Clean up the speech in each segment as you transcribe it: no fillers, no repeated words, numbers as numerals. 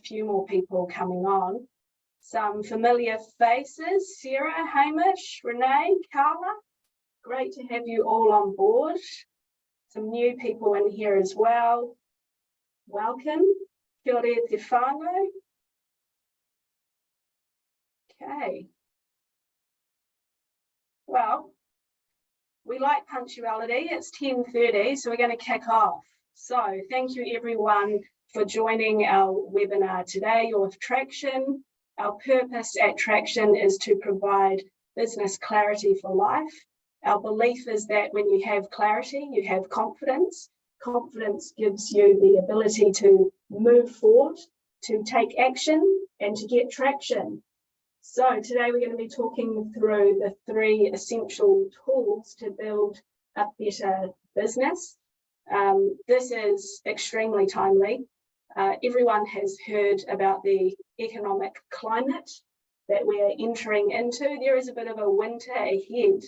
few more people coming on. Some familiar faces: Sarah, Hamish, Renee, Carla. Great to have you all on board. Some new people in here as well. Welcome. Kia ora te whānau. Okay. Well, we like punctuality. It's 10:30, so we're going to kick off. So thank you everyone for joining our webinar today. You're with Traktion. Our purpose at Traktion is to provide business clarity for life. Our belief is that when you have clarity, you have confidence. Confidence gives you the ability to move forward, to take action, and to get traction. So today we're going to be talking through the 3 essential tools to build a better business. This is extremely timely. Everyone has heard about the economic climate that we're entering into. There is a bit of a winter ahead.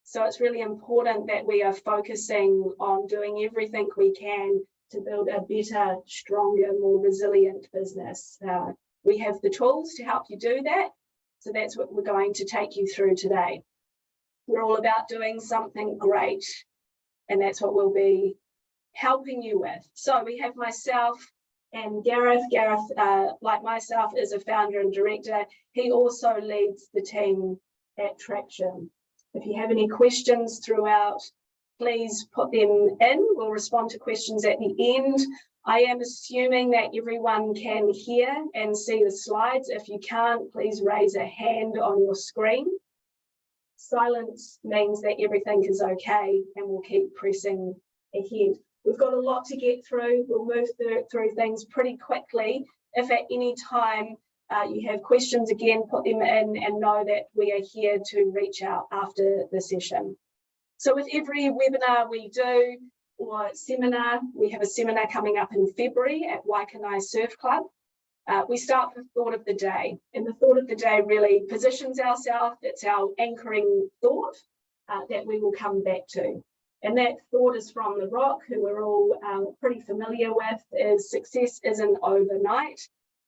So it's really important that we are focusing on doing everything we can to build a better, stronger, more resilient business. We have the tools to help you do that. So that's what we're going to take you through today. We're all about doing something great, and that's what we'll be helping you with. So we have myself and Gareth. Gareth, like myself, is a founder and director. He also leads the team at Traktion. If you have any questions throughout, please put them in. We'll respond to questions at the end. I am assuming that everyone can hear and see the slides. If you can't, please raise a hand on your screen. Silence means that everything is okay, and we'll keep pressing ahead. We've got a lot to get through. We'll move through things pretty quickly. If at any time you have questions, again, put them in and know that we are here to reach out after the session. So with every webinar we do, or seminar, we have a seminar coming up in February at Waikanai Surf Club. We start with thought of the day, and the thought of the day really positions ourselves. It's our anchoring thought that we will come back to. And that thought is from The Rock, who we're all pretty familiar with, is success isn't overnight.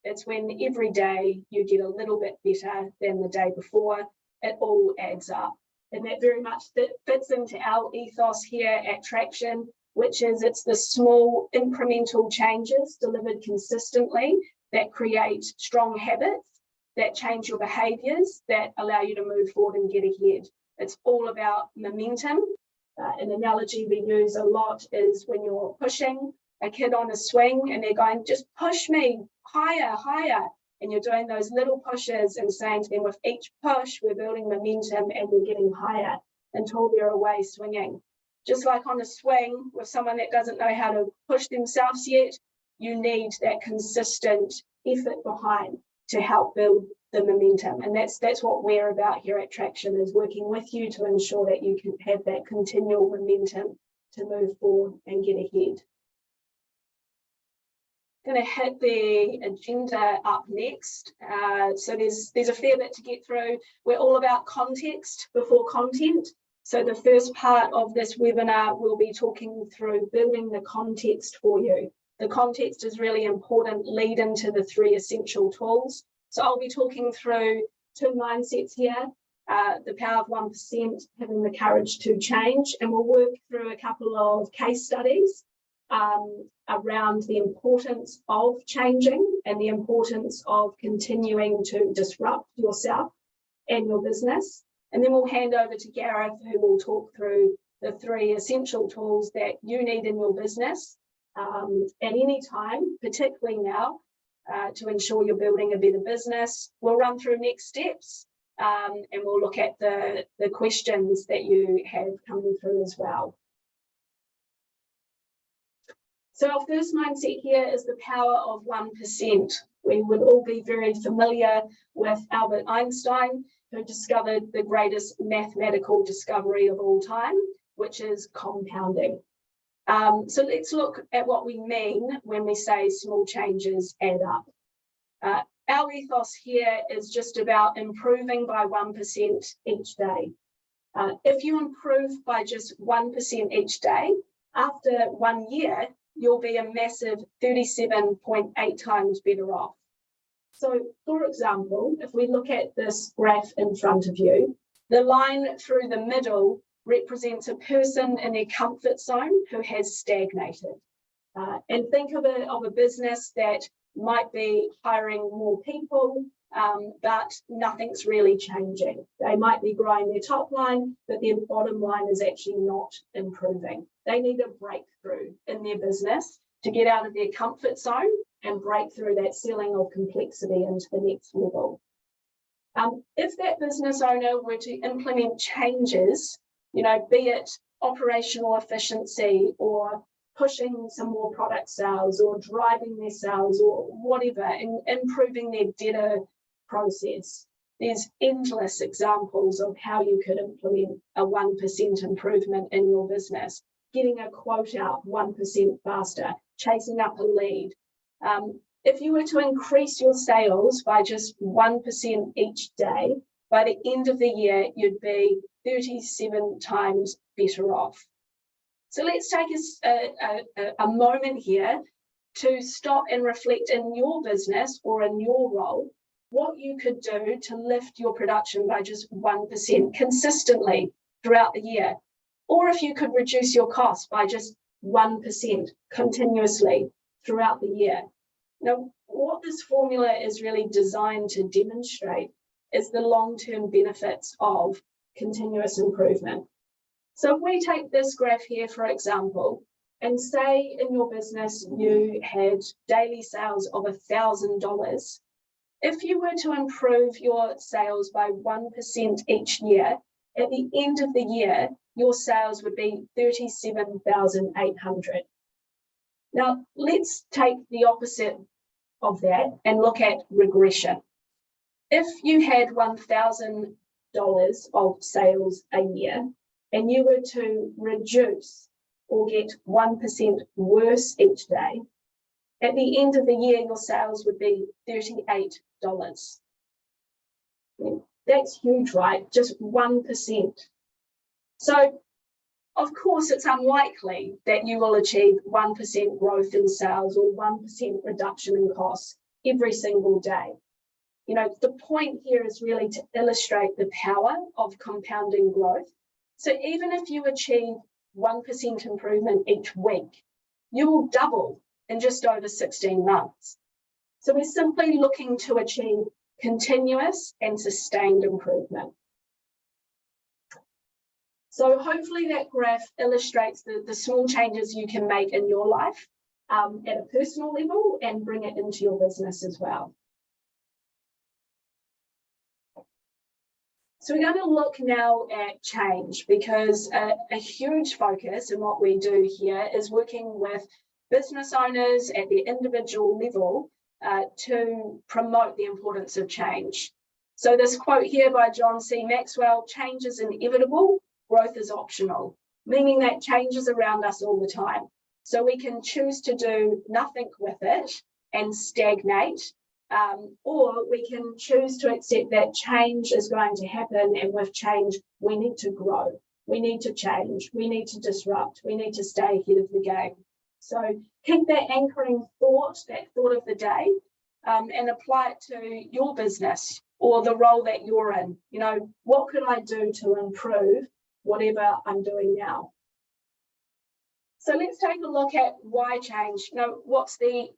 It's when every day you get a little bit better than the day before. It all adds up. And that very much fits into our ethos here at Traktion, which is it's the small incremental changes delivered consistently that create strong habits, that change your behaviours, that allow you to move forward and get ahead. It's all about momentum. An analogy we use a lot is when you're pushing a kid on a swing and they're going, just push me higher, higher. And you're doing those little pushes and saying to them, with each push, we're building momentum and we're getting higher until they're away swinging. Just like on a swing with someone that doesn't know how to push themselves yet, you need that consistent effort behind to help build the momentum. And that's what we're about here at Traktion, is working with you to ensure that you can have that continual momentum to move forward and get ahead. Going to hit the agenda up next. So there's a fair bit to get through. We're all about context before content. So the first part of this webinar, we'll be talking through building the context for you. The context is really important lead into the 3 essential tools. So I'll be talking through 2 mindsets here, the power of 1%, having the courage to change, and we'll work through a couple of case studies around the importance of changing and the importance of continuing to disrupt yourself and your business. And then we'll hand over to Gareth, who will talk through the 3 essential tools that you need in your business at any time, particularly now, to ensure you're building a better business. We'll run through next steps and we'll look at the questions that you have coming through as well. So our first mindset here is the power of 1%. We would all be very familiar with Albert Einstein, who discovered the greatest mathematical discovery of all time, which is compounding. So let's look at what we mean when we say small changes add up. Our ethos here is just about improving by 1% each day. If you improve by just 1% each day, after 1 year, you'll be a massive 37.8 times better off. So, for example, if we look at this graph in front of you, the line through the middle represents a person in their comfort zone who has stagnated. And think of a business that might be hiring more people, but nothing's really changing. They might be growing their top line, but their bottom line is actually not improving. They need a breakthrough in their business to get out of their comfort zone and break through that ceiling of complexity into the next level. If that business owner were to implement changes, be it operational efficiency or pushing some more product sales or driving their sales or whatever, and improving their debtor process, there's endless examples of how you could implement a 1% improvement in your business, getting a quote out 1% faster, chasing up a lead. If you were to increase your sales by just 1% each day, by the end of the year, you'd be 37 times better off. So let's take a moment here to stop and reflect in your business or in your role, what you could do to lift your production by just 1% consistently throughout the year. Or if you could reduce your costs by just 1% continuously throughout the year. Now, what this formula is really designed to demonstrate is the long-term benefits of continuous improvement. So if we take this graph here, for example, and say in your business you had daily sales of $1,000, if you were to improve your sales by 1% each year, at the end of the year, your sales would be 37,800. Now, let's take the opposite of that and look at regression. If you had $1,000 of sales a year and you were to reduce or get 1% worse each day, at the end of the year, your sales would be $38. That's huge, right? Just 1%. So, of course, it's unlikely that you will achieve 1% growth in sales or 1% reduction in costs every single day. The point here is really to illustrate the power of compounding growth. So even if you achieve 1% improvement each week, you will double in just over 16 months. So we're simply looking to achieve continuous and sustained improvement. So hopefully that graph illustrates the small changes you can make in your life at a personal level and bring it into your business as well. So we're going to look now at change, because a huge focus in what we do here is working with business owners at the individual level to promote the importance of change. So this quote here by John C. Maxwell, "Change is inevitable, growth is optional," meaning that change is around us all the time. So we can choose to do nothing with it and stagnate, or we can choose to accept that change is going to happen, and with change, we need to grow, we need to change, we need to disrupt, we need to stay ahead of the game. So keep that anchoring thought, that thought of the day, and apply it to your business or the role that you're in. What could I do to improve whatever I'm doing now? So let's take a look at why change. What's the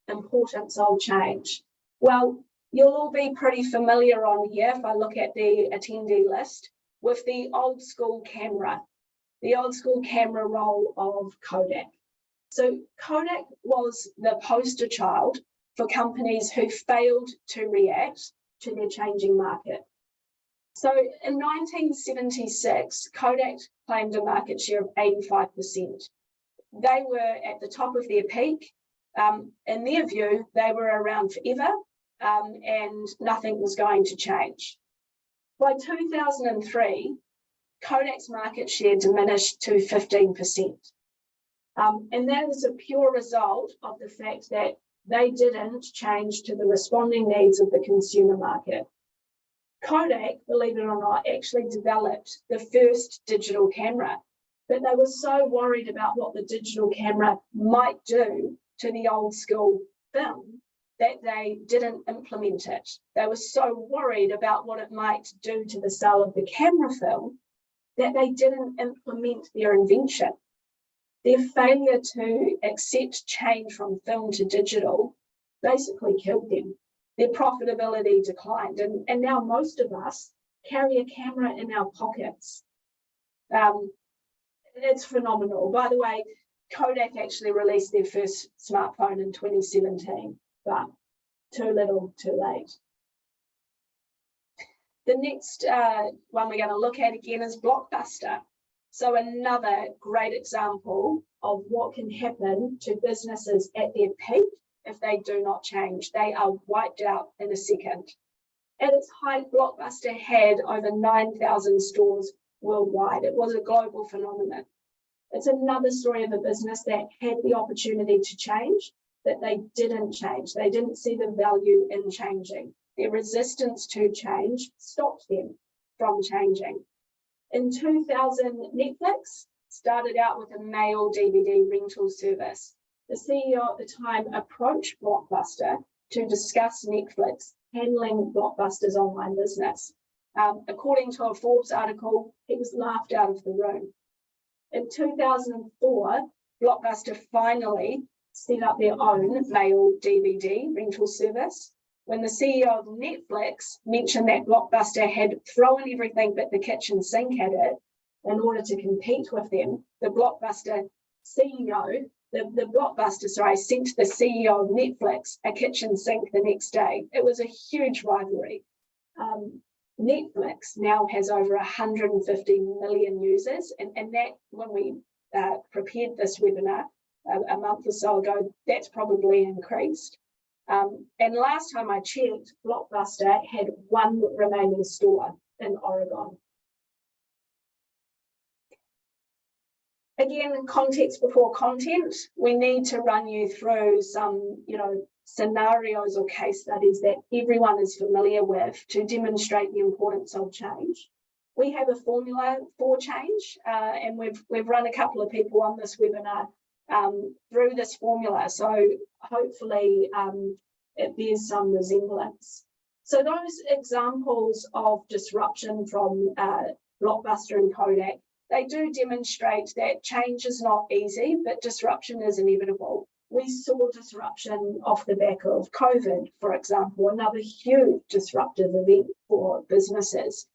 importance of change? Well, you'll all be pretty familiar on here, if I look at the attendee list, with the old school camera role of Kodak. So Kodak was the poster child for companies who failed to react to their changing market. So in 1976, Kodak claimed a market share of 85%. They were at the top of their peak. In their view, they were around forever, and nothing was going to change. By 2003, Kodak's market share diminished to 15%. And that is a pure result of the fact that they didn't change to the responding needs of the consumer market. Kodak, believe it or not, actually developed the first digital camera, but they were so worried about what the digital camera might do to the old school film that they didn't implement it. They were so worried about what it might do to the sale of the camera film that they didn't implement their invention. Their failure to accept change from film to digital basically killed them. Their profitability declined, and now most of us carry a camera in our pockets. It's phenomenal. By the way, Kodak actually released their first smartphone in 2017, but too little, too late. The next one we're going to look at again is Blockbuster. So another great example of what can happen to businesses at their peak if they do not change. They are wiped out in a second. At its height, Blockbuster had over 9,000 stores worldwide. It was a global phenomenon. It's another story of a business that had the opportunity to change, but they didn't change. They didn't see the value in changing. Their resistance to change stopped them from changing. In 2000, Netflix started out with a mail DVD rental service. The CEO at the time approached Blockbuster to discuss Netflix handling Blockbuster's online business. According to a Forbes article, he was laughed out of the room. In 2004, Blockbuster finally set up their own mail DVD rental service. When the CEO of Netflix mentioned that Blockbuster had thrown everything but the kitchen sink at it in order to compete with them, the Blockbuster sent the CEO of Netflix a kitchen sink the next day. It was a huge rivalry. Netflix now has over 150 million users, and that, when we prepared this webinar a month or so ago, that's probably increased. And last time I checked, Blockbuster had one remaining store in Oregon. Again, context before content. We need to run you through some, scenarios or case studies that everyone is familiar with to demonstrate the importance of change. We have a formula for change, and we've run a couple of people on this webinar through this formula, so hopefully it bears some resemblance. So those examples of disruption from Blockbuster and Kodak, they do demonstrate that change is not easy, but disruption is inevitable. We saw disruption off the back of COVID, for example, another huge disruptive event for businesses.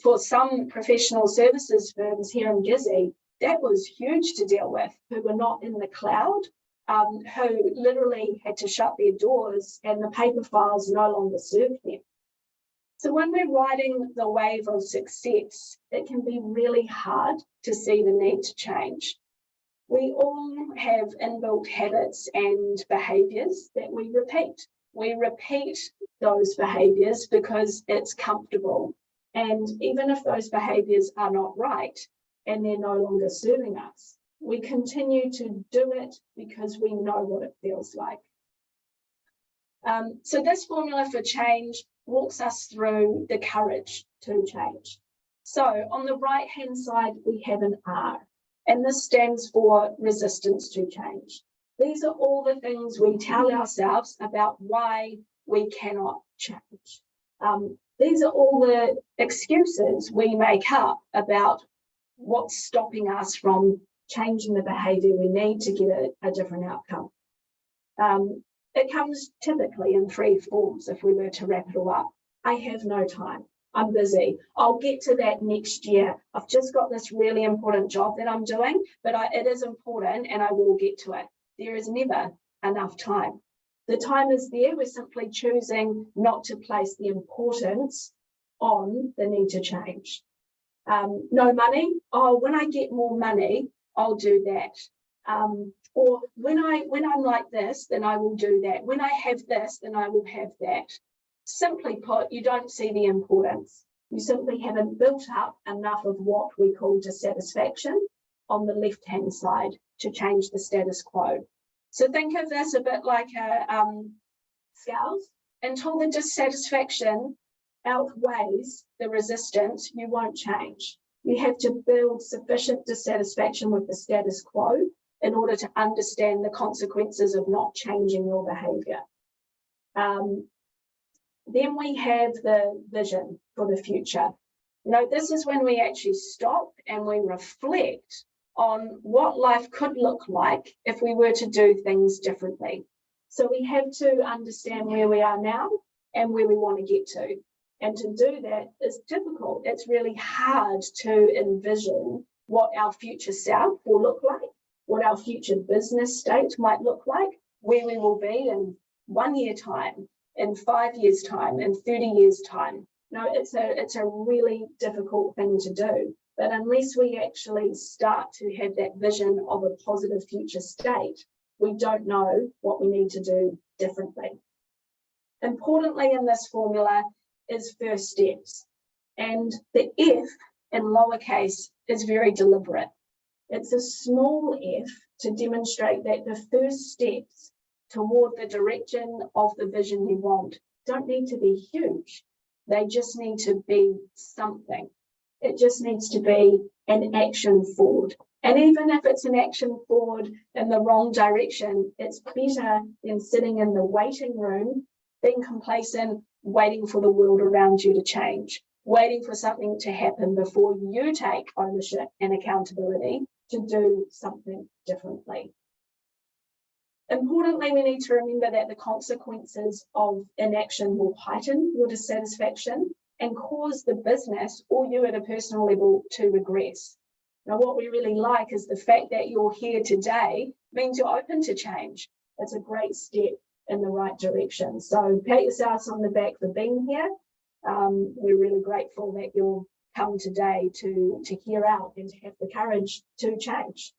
For some professional services firms here in Gizzy, that was huge to deal with, who were not in the cloud, who literally had to shut their doors and the paper files no longer served them. So when we're riding the wave of success, it can be really hard to see the need to change. We all have inbuilt habits and behaviours that we repeat. We repeat those behaviours because it's comfortable. And even if those behaviours are not right and they're no longer serving us, we continue to do it because we know what it feels like. So this formula for change walks us through the courage to change. So on the right-hand side, we have an R, and this stands for resistance to change. These are all the things we tell ourselves about why we cannot change. These are all the excuses we make up about what's stopping us from changing the behaviour we need to get a different outcome. It comes typically in three forms if we were to wrap it all up. I have no time. I'm busy. I'll get to that next year. I've just got this really important job that I'm doing, but it is important and I will get to it. There is never enough time. The time is there. We're simply choosing not to place the importance on the need to change. No money. Oh, when I get more money, I'll do that. Or when I'm like this, then I will do that. When I have this, then I will have that. Simply put, you don't see the importance. You simply haven't built up enough of what we call dissatisfaction on the left-hand side to change the status quo. So think of this a bit like a scales. Until the dissatisfaction outweighs the resistance, you won't change. You have to build sufficient dissatisfaction with the status quo in order to understand the consequences of not changing your behaviour. Then we have the vision for the future. This is when we actually stop and we reflect on what life could look like if we were to do things differently. So we have to understand where we are now and where we want to get to. And to do that is difficult. It's really hard to envision what our future self will look like, what our future business state might look like, where we will be in 1 year time, in 5 years time, in 30 years time. It's a really difficult thing to do. But unless we actually start to have that vision of a positive future state, we don't know what we need to do differently. Importantly in this formula is first steps. And the F in lowercase is very deliberate. It's a small f to demonstrate that the first steps toward the direction of the vision you want don't need to be huge. They just need to be something. It just needs to be an action forward. And even if it's an action forward in the wrong direction, it's better than sitting in the waiting room, being complacent, waiting for the world around you to change, waiting for something to happen before you take ownership and accountability to do something differently. Importantly, we need to remember that the consequences of inaction will heighten your dissatisfaction and cause the business or you at a personal level to regress. Now, what we really like is the fact that you're here today means you're open to change. It's a great step in the right direction. So pat yourselves on the back for being here. We're really grateful that you'll come today to hear out and to have the courage to change.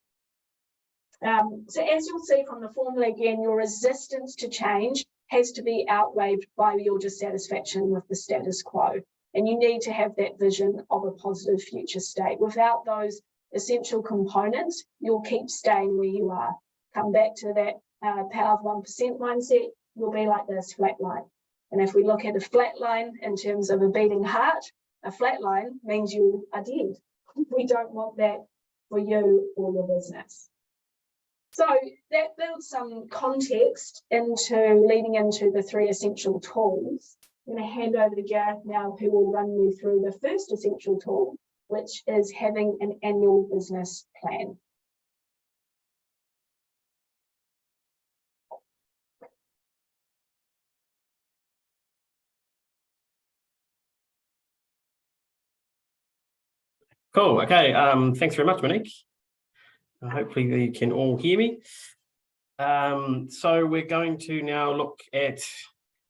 So as you'll see from the formula again, your resistance to change has to be outweighed by your dissatisfaction with the status quo. And you need to have that vision of a positive future state. Without those essential components, you'll keep staying where you are. Come back to that power of 1% mindset, you'll be like this flat line. And if we look at a flat line in terms of a beating heart, a flat line means you are dead. We don't want that for you or your business. So that builds some context into leading into the 3 essential tools. I'm going to hand over to Gareth now, who will run you through the first essential tool, which is having an annual business plan. Cool. Okay. Thanks very much, Monique. Hopefully you can all hear me. So we're going to now look at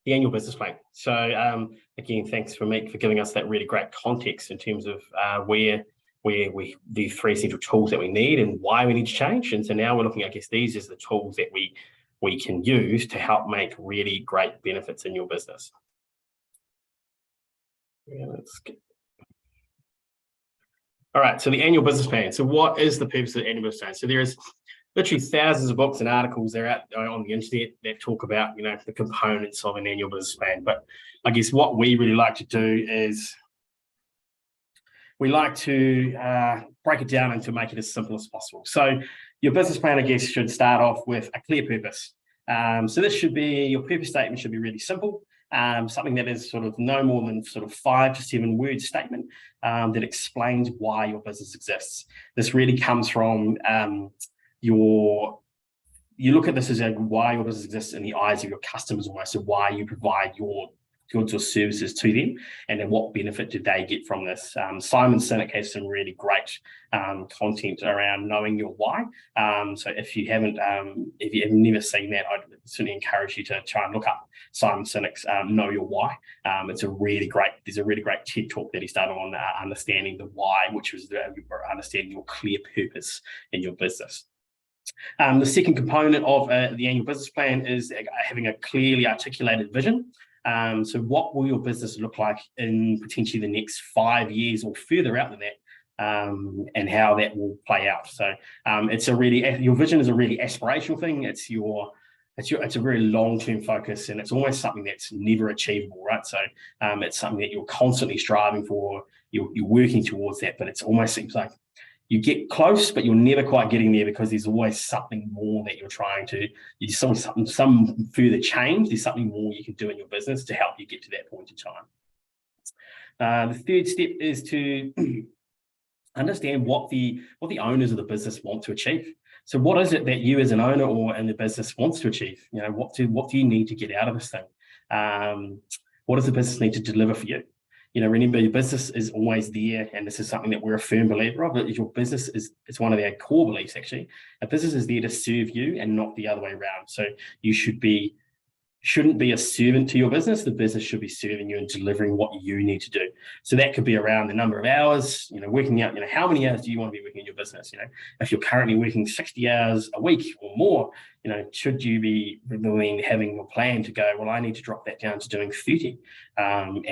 the annual business plan. So again, thanks for Monique for giving us that really great context in terms of where the 3 essential tools that we need and why we need to change. And so now we're looking, I guess, these as the tools that we can use to help make really great benefits in your business. Yeah, let's get. All right, so the annual business plan. So what is the purpose of the annual business plan? So there is literally thousands of books and articles that are out on the internet that talk about, the components of an annual business plan. But I guess what we really like to do is we like to break it down and to make it as simple as possible. So your business plan, I guess, should start off with a clear purpose. So this should be, your purpose statement should be really simple. Something that is sort of no more than sort of 5 to 7 word statement that explains why your business exists. This really comes from you look at this as why your business exists in the eyes of your customers almost, so why you provide your goods or services to them, and then what benefit do they get from this. Simon Sinek has some really great content around knowing your why. So if you haven't, if you have never seen that, I'd certainly encourage you to try and look up Simon Sinek's Know Your Why. There's a really great TED talk that he's done on understanding the why, which was understanding your clear purpose in your business. The second component of the annual business plan is having a clearly articulated vision. So what will your business look like in potentially the next 5 years or further out than that, and how that will play out. So your vision is a really aspirational thing. It's a very long-term focus, and it's almost something that's never achievable, right? So it's something that you're constantly striving for. You're working towards that, but it almost seems like you get close, but you're never quite getting there because there's always something more that you're trying to, there's some further change. There's something more you can do in your business to help you get to that point in time. The third step is to understand what the owners of the business want to achieve. So what is it that you as an owner or in the business wants to achieve? You know, what do you need to get out of this thing? What does the business need to deliver for you? You know, remember, your business is always there, and this is something that we're a firm believer of. Your business it's one of our core beliefs, actually. A business is there to serve you and not the other way around. So you shouldn't be a servant to your business. The business should be serving you and delivering what you need to do. So that could be around the number of hours, you know, working out, you know, how many hours do you want to be working in your business? You know, if you're currently working 60 hours a week or more, you know, should you be having a plan to go, well, I need to drop that down to doing 30. And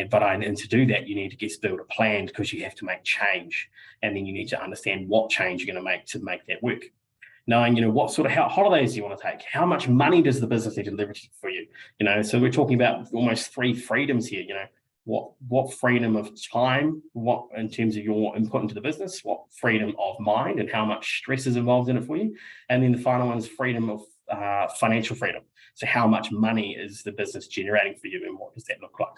to do that, you need to build a plan, because you have to make change. And then you need to understand what change you're going to make that work. Knowing, you know, what sort of holidays do you want to take? How much money does the business need to deliver for you? You know, so we're talking about almost 3 freedoms here. You know, what freedom of time, what in terms of your input into the business, what freedom of mind, and how much stress is involved in it for you. And then the final one is freedom of financial freedom. So how much money is the business generating for you, and what does that look like?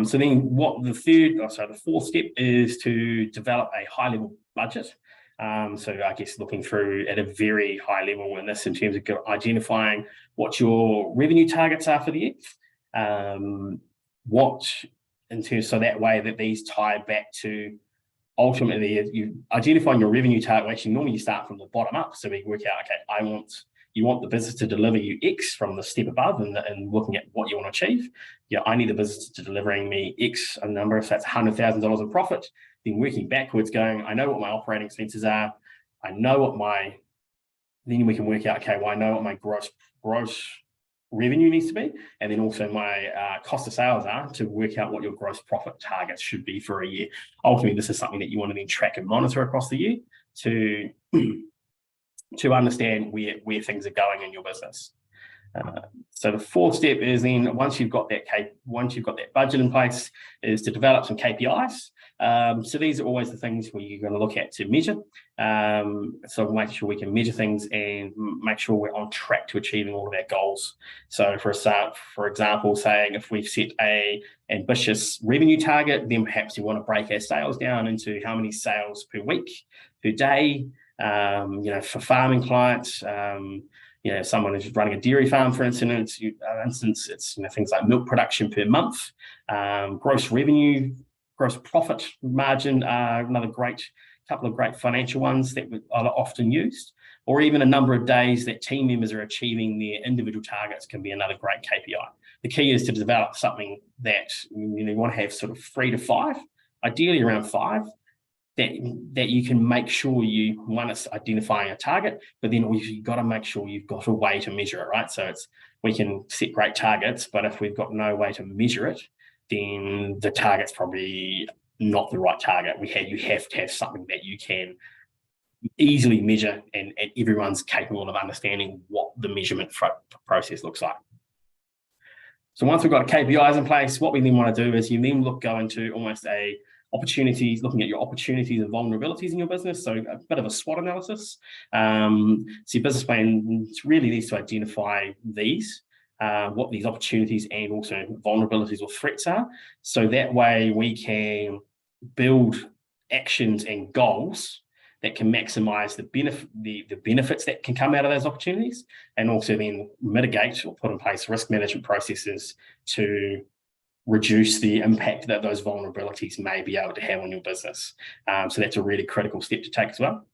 So then the fourth step is to develop a high-level budget. So I guess looking through at a very high level in this, in terms of identifying what your revenue targets are for the year, so that way that these tie back to ultimately you identifying your revenue target. Actually, normally you start from the bottom up, so we work out, okay, you want the business to deliver you X from the step above, and looking at what you want to achieve. Yeah, I need the business to delivering me X a number, so that's $100,000 in profit. Then working backwards, going, I know what my operating expenses are. I know what then we can work out, okay, well, I know what my gross revenue needs to be, and then also my cost of sales are, to work out what your gross profit targets should be for a year. Ultimately, this is something that you want to then track and monitor across the year to understand where things are going in your business. So the fourth step is then, once you've got that budget in place, is to develop some KPIs. So these are always the things where you're going to look at to measure. So make sure we can measure things and make sure we're on track to achieving all of our goals. So for example, saying if we've set a ambitious revenue target, then perhaps you want to break our sales down into how many sales per week, per day. You know, for farming clients, you know, someone who's running a dairy farm, for instance, it's, you know, things like milk production per month, gross revenue, gross profit margin are another couple of great financial ones that are often used, or even a number of days that team members are achieving their individual targets can be another great KPI. The key is to develop something that, you know, you want to have sort of 3 to 5, ideally around 5, that you can make sure it's identifying a target, but then you've got to make sure you've got a way to measure it, right? So we can set great targets, but if we've got no way to measure it, then the target's probably not the right target. You have to have something that you can easily measure, and everyone's capable of understanding what the measurement process looks like. So once we've got KPIs in place, what we then want to do is you then go into almost looking at your opportunities and vulnerabilities in your business. So a bit of a SWOT analysis. So your business plan really needs to identify what these opportunities and also vulnerabilities or threats are. So that way we can build actions and goals that can maximize the benefits that can come out of those opportunities, and also then mitigate or put in place risk management processes to reduce the impact that those vulnerabilities may be able to have on your business. So that's a really critical step to take as well.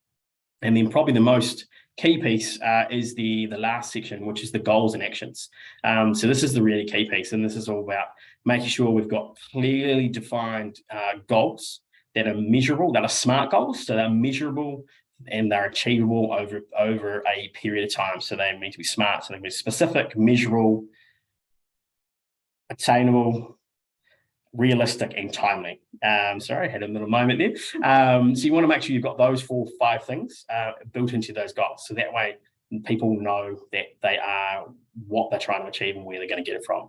And then probably the most key piece is the last section, which is the goals and actions. So this is the really key piece, and this is all about making sure we've got clearly defined goals that are measurable, that are SMART goals, so they're measurable and they're achievable over a period of time. So they need to be SMART, so they need to be specific, measurable, attainable, realistic, and timely. Sorry, I had a little moment there. So you want to make sure you've got those 4 or 5 things built into those goals. So that way people know that they are what they're trying to achieve and where they're going to get it from.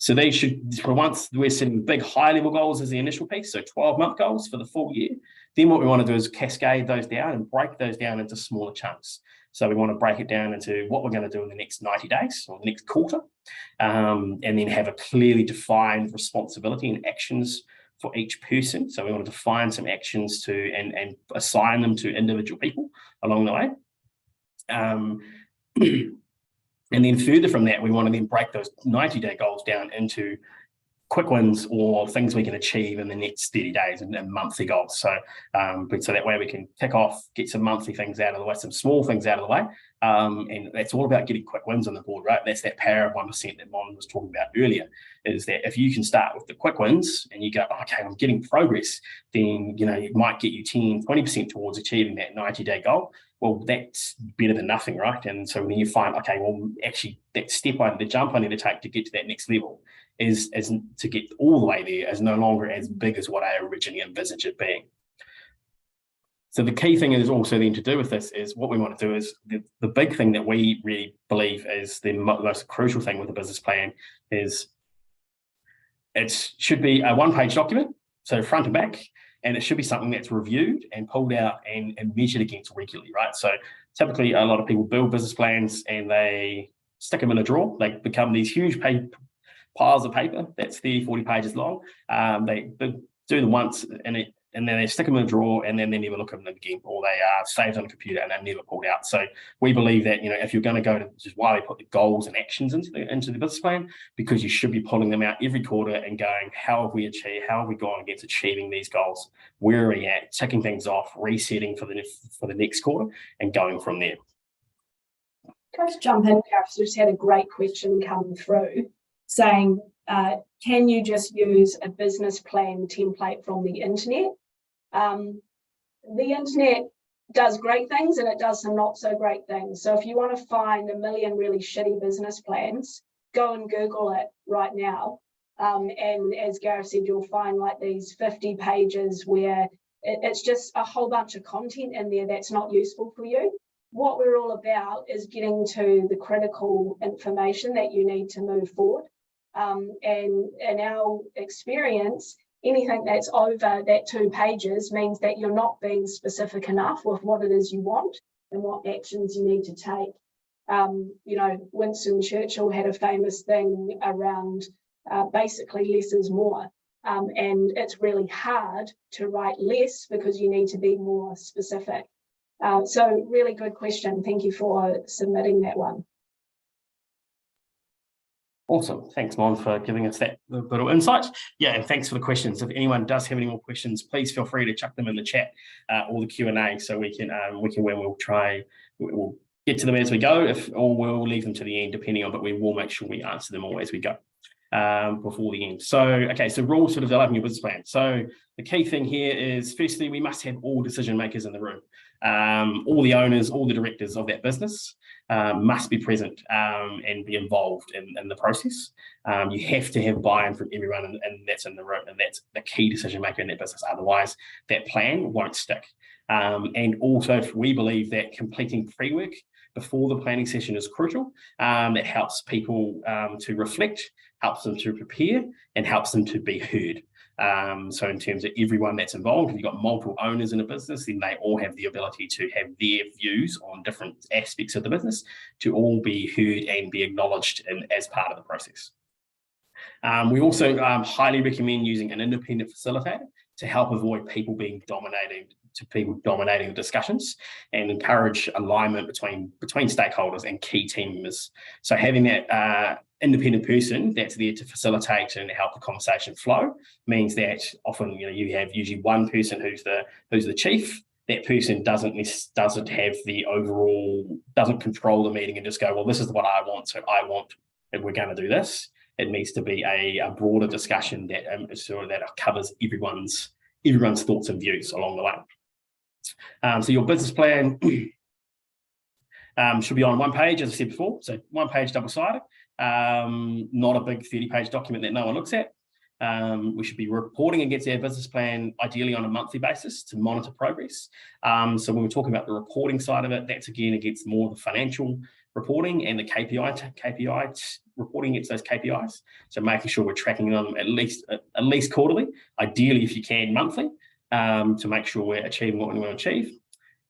So they should, for once, we're setting big high-level goals as the initial piece, so 12-month goals for the full year. Then what we want to do is cascade those down and break those down into smaller chunks. So we want to break it down into what we're going to do in the next 90 days or the next quarter, and then have a clearly defined responsibility and actions for each person. So we want to define some actions to and assign them to individual people along the way. And then further from that, we want to then break those 90-day goals down into quick wins or things we can achieve in the next 30 days and monthly goals. So that way we can tick off, get some monthly things out of the way, some small things out of the way. And that's all about getting quick wins on the board, right? That's that power of 1% that Mon was talking about earlier, is that if you can start with the quick wins and you go, okay, I'm getting progress, then, it might get you 10, 20% towards achieving that 90-day goal. Well, that's better than nothing, right? And so when you find, okay, well, actually that step the jump I need to take to get to that next level is to get all the way there is no longer as big as what I originally envisaged it being. So the key thing is also then to do with this is what we want to do is the big thing that we really believe is the most crucial thing with a business plan is it should be a one-page document, so front and back, and it should be something that's reviewed and pulled out and measured against regularly, right? So typically a lot of people build business plans and they stick them in a drawer. They become these huge piles of paper that's 30, 40 pages long. They do them once and then they stick them in a drawer and then they never look at them again, or they are saved on a computer and they're never pulled out. So we believe that, if you're going to go to, which is why we put the goals and actions into the business plan, because you should be pulling them out every quarter and going, how have we gone against achieving these goals? Where are we at? Ticking things off, resetting for the next quarter and going from there. Can I just jump in, Gareth? Just had a great question come through saying, can you just use a business plan template from the internet? The internet does great things and it does some not so great things. So if you want to find a million really shitty business plans, go and Google it right now. And as Gareth said, you'll find like these 50 pages where it's just a whole bunch of content in there that's not useful for you. What we're all about is getting to the critical information that you need to move forward. And in our experience, anything that's over that 2 pages means that you're not being specific enough with what it is you want and what actions you need to take. Winston Churchill had a famous thing around basically less is more. And it's really hard to write less because you need to be more specific. So really good question. Thank you for submitting that one. Awesome. Thanks, Mon, for giving us that little insight. Yeah, and thanks for the questions. If anyone does have any more questions, please feel free to chuck them in the chat or the Q&A so we'll get to them as we go, or we'll leave them to the end depending on, but we will make sure we answer them all as we go before the end. So, okay, so rules for developing your business plan. So the key thing here is, firstly, we must have all decision makers in the room. All the owners, all the directors of that business must be present and be involved in the process. You have to have buy-in from everyone and that's in the room, and that's the key decision maker in that business. Otherwise, that plan won't stick. And also, we believe that completing pre-work before the planning session is crucial. It helps people to reflect, helps them to prepare, and helps them to be heard. So in terms of everyone that's involved, if you've got multiple owners in a business, then they all have the ability to have their views on different aspects of the business to all be heard and be acknowledged as part of the process. We also highly recommend using an independent facilitator to help avoid people dominating the discussions and encourage alignment between stakeholders and key team members. So having that independent person that's there to facilitate and help the conversation flow means that often you have usually one person who's the chief. That person doesn't have the overall, doesn't control the meeting and just go, well, this is what I want, so I want, and we're going to do this. It needs to be a broader discussion that covers everyone's thoughts and views along the way. So your business plan should be on one page, as I said before. So one page, double-sided, not a big 30-page document that no one looks at. We should be reporting against our business plan, ideally on a monthly basis, to monitor progress. So when we're talking about the reporting side of it, that's again against more the financial reporting and the KPI reporting against those KPIs. So making sure we're tracking them at least quarterly, ideally if you can monthly, to make sure we're achieving what we want to achieve.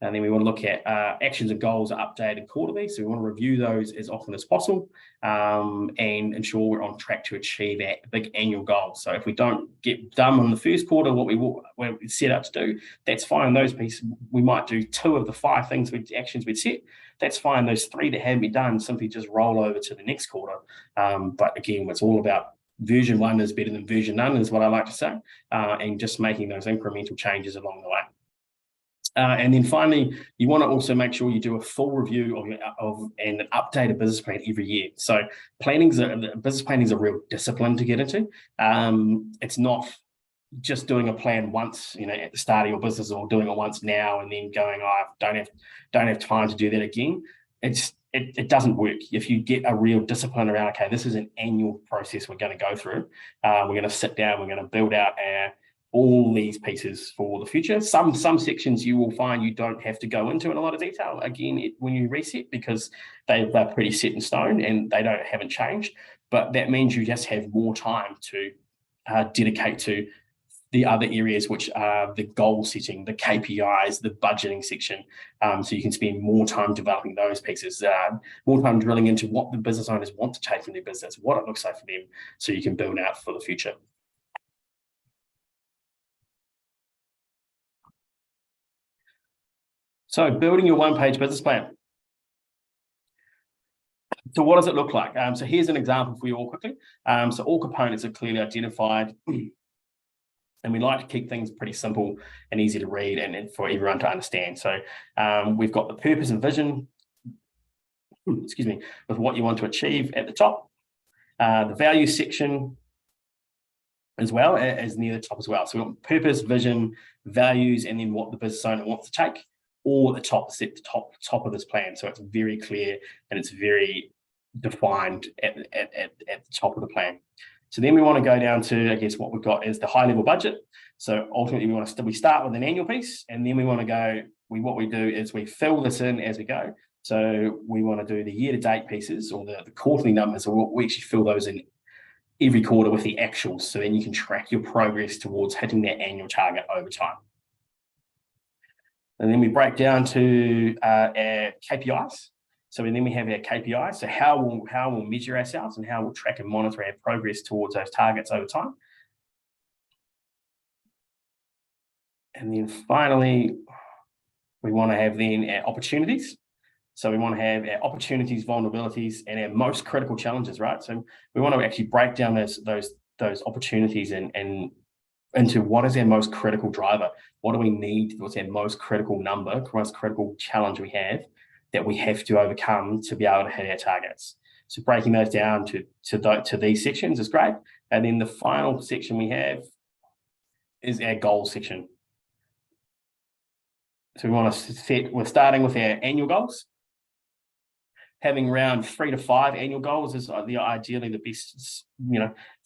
And then we want to look at actions and goals are updated quarterly. So we want to review those as often as possible, and ensure we're on track to achieve our big annual goals. So if we don't get done in the first quarter what we set out to do, that's fine. Those pieces, we might do 2 of the 5 things actions we'd set. That's fine. Those 3 that haven't been done, simply just roll over to the next quarter. But again, it's all about version 1 is better than version none, is what I like to say, and just making those incremental changes along the way. And then finally, you want to also make sure you do a full review of and update a business plan every year. So business planning is a real discipline to get into. It's not just doing a plan once, at the start of your business, or doing it once now and then going, I don't have time to do that again. It doesn't work. If you get a real discipline around, okay, this is an annual process we're going to go through. We're going to sit down, we're going to build out all these pieces for the future. Some sections you will find you don't have to go into in a lot of detail, again, when you reset, because they're pretty set in stone and they haven't changed. But that means you just have more time to dedicate to the other areas, which are the goal setting, the KPIs, the budgeting section. So you can spend more time developing those pieces, more time drilling into what the business owners want to take from their business, what it looks like for them, so you can build out for the future. So building your one-page business plan. So what does it look like? So here's an example for you all quickly. So all components are clearly identified, and we like to keep things pretty simple and easy to read and for everyone to understand. So we've got the purpose and vision, with what you want to achieve at the top. The value section as well as near the top as well. So we've got purpose, vision, values, and then what the business owner wants to take, all at the top, set the top of this plan. So it's very clear and it's very defined at the top of the plan. So then we want to go down to, I guess, what we've got is the high level budget. So ultimately we start with an annual piece, and then we want to go, what we do is we fill this in as we go. So we want to do the year-to-date pieces, or the quarterly numbers, or we actually fill those in every quarter with the actuals. So then you can track your progress towards hitting that annual target over time. And then we break down to our KPIs. So then we have our KPIs. So how we'll measure ourselves and how we'll track and monitor our progress towards those targets over time. And then finally, we want to have then our opportunities. So we want to have our opportunities, vulnerabilities, and our most critical challenges, right? So we want to actually break down those opportunities and into what is our most critical driver. What do we need? What's our most critical number, most critical challenge we have that we have to overcome to be able to hit our targets? So breaking those down to these sections is great. And then the final section we have is our goals section. So we're starting with our annual goals. Having around 3 to 5 annual goals is ideally the best,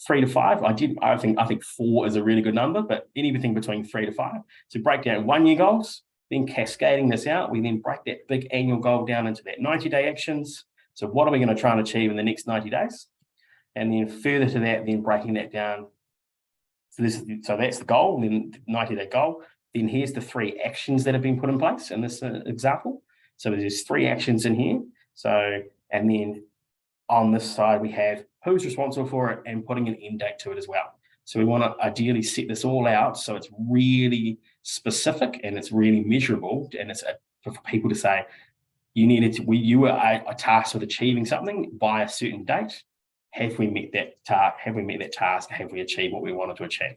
3 to 5. I think 4 is a really good number, but anything between 3 to 5. So break down 1 year goals, then cascading this out, we then break that big annual goal down into that 90-day actions. So what are we going to try and achieve in the next 90 days? And then further to that, then breaking that down. So that's the goal, then 90-day goal. Then here's the 3 actions that have been put in place in this example. So there's 3 actions in here. So, and then on this side, we have who's responsible for it and putting an end date to it as well. So we want to ideally set this all out so it's really specific and it's really measurable, and it's for people to say, you were tasked with achieving something by a certain date. Have we met that task? Have we met that task? Have we achieved what we wanted to achieve?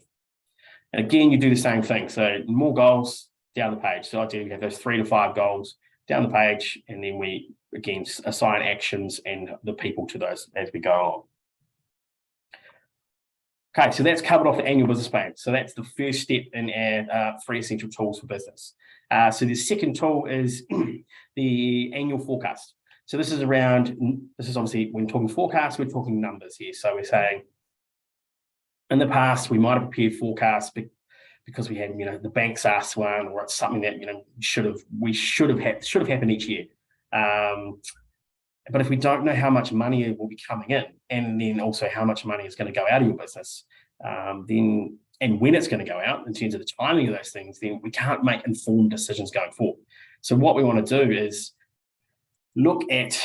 And again, you do the same thing. So more goals down the page. So ideally, we have those 3 to 5 goals down the page, and then we again assign actions and the people to those as we go on. Okay, so that's covered off the annual business plan. So that's the first step in our 3 essential tools for business. So the second tool is the annual forecast. So this is obviously, when talking forecast, we're talking numbers here. So we're saying, in the past, we might have prepared forecasts because we had, the banks asked one, or it's something that, should have happened each year. But if we don't know how much money will be coming in, and then also how much money is going to go out of your business, then and when it's going to go out in terms of the timing of those things, then we can't make informed decisions going forward. So what we want to do is look at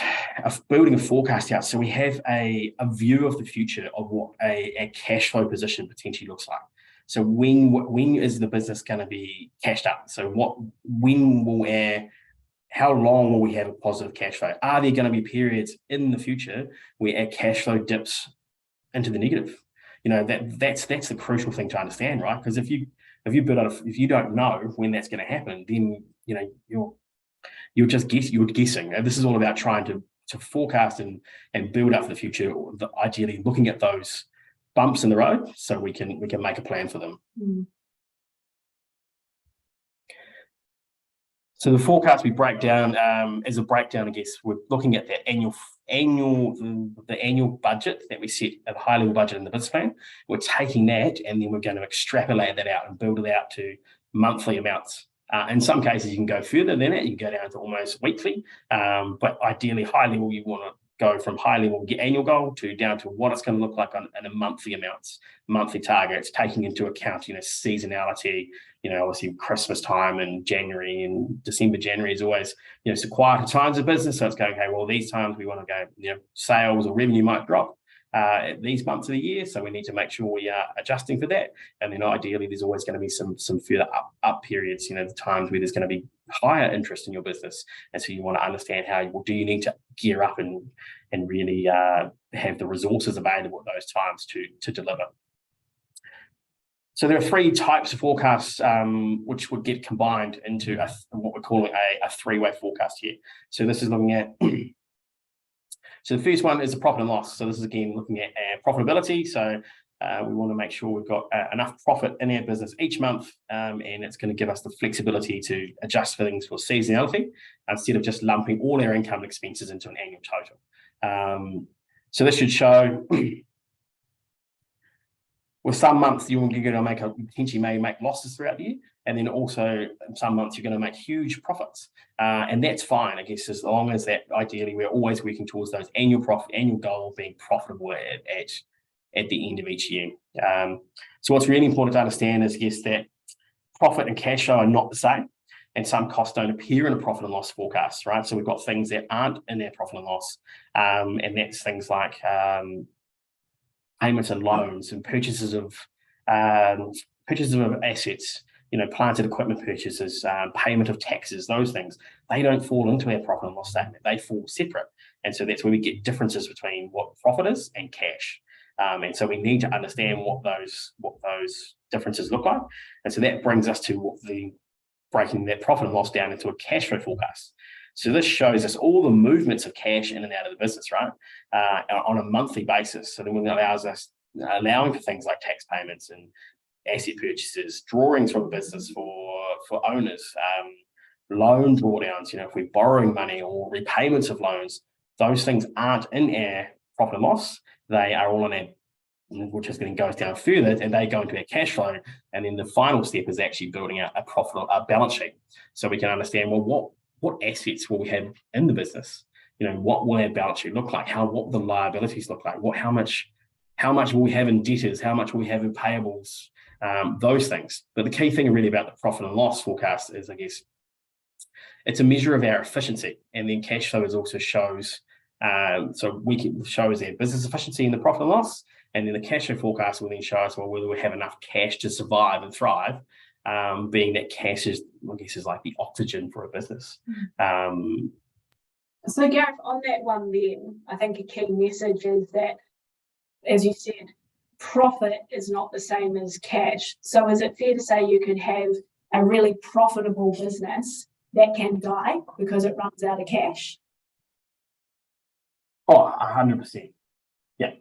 building a forecast out, so we have a view of the future of what a cash flow position potentially looks like. So when is the business going to be cashed up? So how long will we have a positive cash flow? Are there going to be periods in the future where our cash flow dips into the negative? That's the crucial thing to understand, right? Because if you don't know when that's going to happen, then you're guessing. And this is all about trying to forecast and build up for the future, ideally looking at those bumps in the road so we can make a plan for them. So the forecast we break down as a breakdown, I guess we're looking at the annual budget that we set, a high level budget in the business plan. We're taking that and then we're going to extrapolate that out and build it out to monthly amounts. In some cases, you can go further than that. You can go down to almost weekly, but ideally, high level, you want to go from high level annual goal down to what it's going to look like in a monthly amounts, monthly targets, taking into account seasonality. Obviously Christmas time and January and December, January is always some quieter times of business. So it's going, okay, well, these times we want to go, sales or revenue might drop at these months of the year, so we need to make sure we are adjusting for that. And then ideally, there's always going to be some further up periods, the times where there's going to be higher interest in your business, and so you want to understand do you need to gear up and really have the resources available at those times to deliver. So there are three types of forecasts which would get combined into what we're calling a three-way forecast here. So this is looking at So the first one is a profit and loss. So this is again looking at profitability. So we want to make sure we've got enough profit in our business each month, and it's going to give us the flexibility to adjust for things for seasonality instead of just lumping all our income and expenses into an annual total. So this should show with some months you're going to potentially may make losses throughout the year, and then also some months you're going to make huge profits, and that's fine, I guess, as long as that ideally we're always working towards those annual goal of being profitable at the end of each year. So what's really important to understand is, yes, that profit and cash flow are not the same, and some costs don't appear in a profit and loss forecast, right? So we've got things that aren't in our profit and loss, and that's things like payments and loans and purchases of assets, planted equipment purchases, payment of taxes, those things. They don't fall into our profit and loss statement. They fall separate. And so that's where we get differences between what profit is and cash. And so we need to understand what those differences look like. And so that brings us to breaking that profit and loss down into a cash flow forecast. So this shows us all the movements of cash in and out of the business, right, on a monthly basis. So then it allows us allowing for things like tax payments and asset purchases, drawings from the business for owners, loan drawdowns. If we're borrowing money or repayments of loans, those things aren't in our profit and loss. They are all in our, which is going to go down further, and they go into our cash flow. And then the final step is actually building out a balance sheet, so we can understand, well, what assets will we have in the business? What will our balance sheet look like? What will the liabilities look like? How much will we have in debtors? How much will we have in payables? Those things. But the key thing really about the profit and loss forecast is, I guess, it's a measure of our efficiency, and then cash flow also shows. So we can show us our business efficiency in the profit and loss, and then the cash flow forecast will then show us whether we have enough cash to survive and thrive. Being that cash is, I guess, is like the oxygen for a business. So Gareth, on that one then, I think a key message is that, as you said, profit is not the same as cash. So is it fair to say you could have a really profitable business that can die because it runs out of cash? Oh, 100%. Yeah.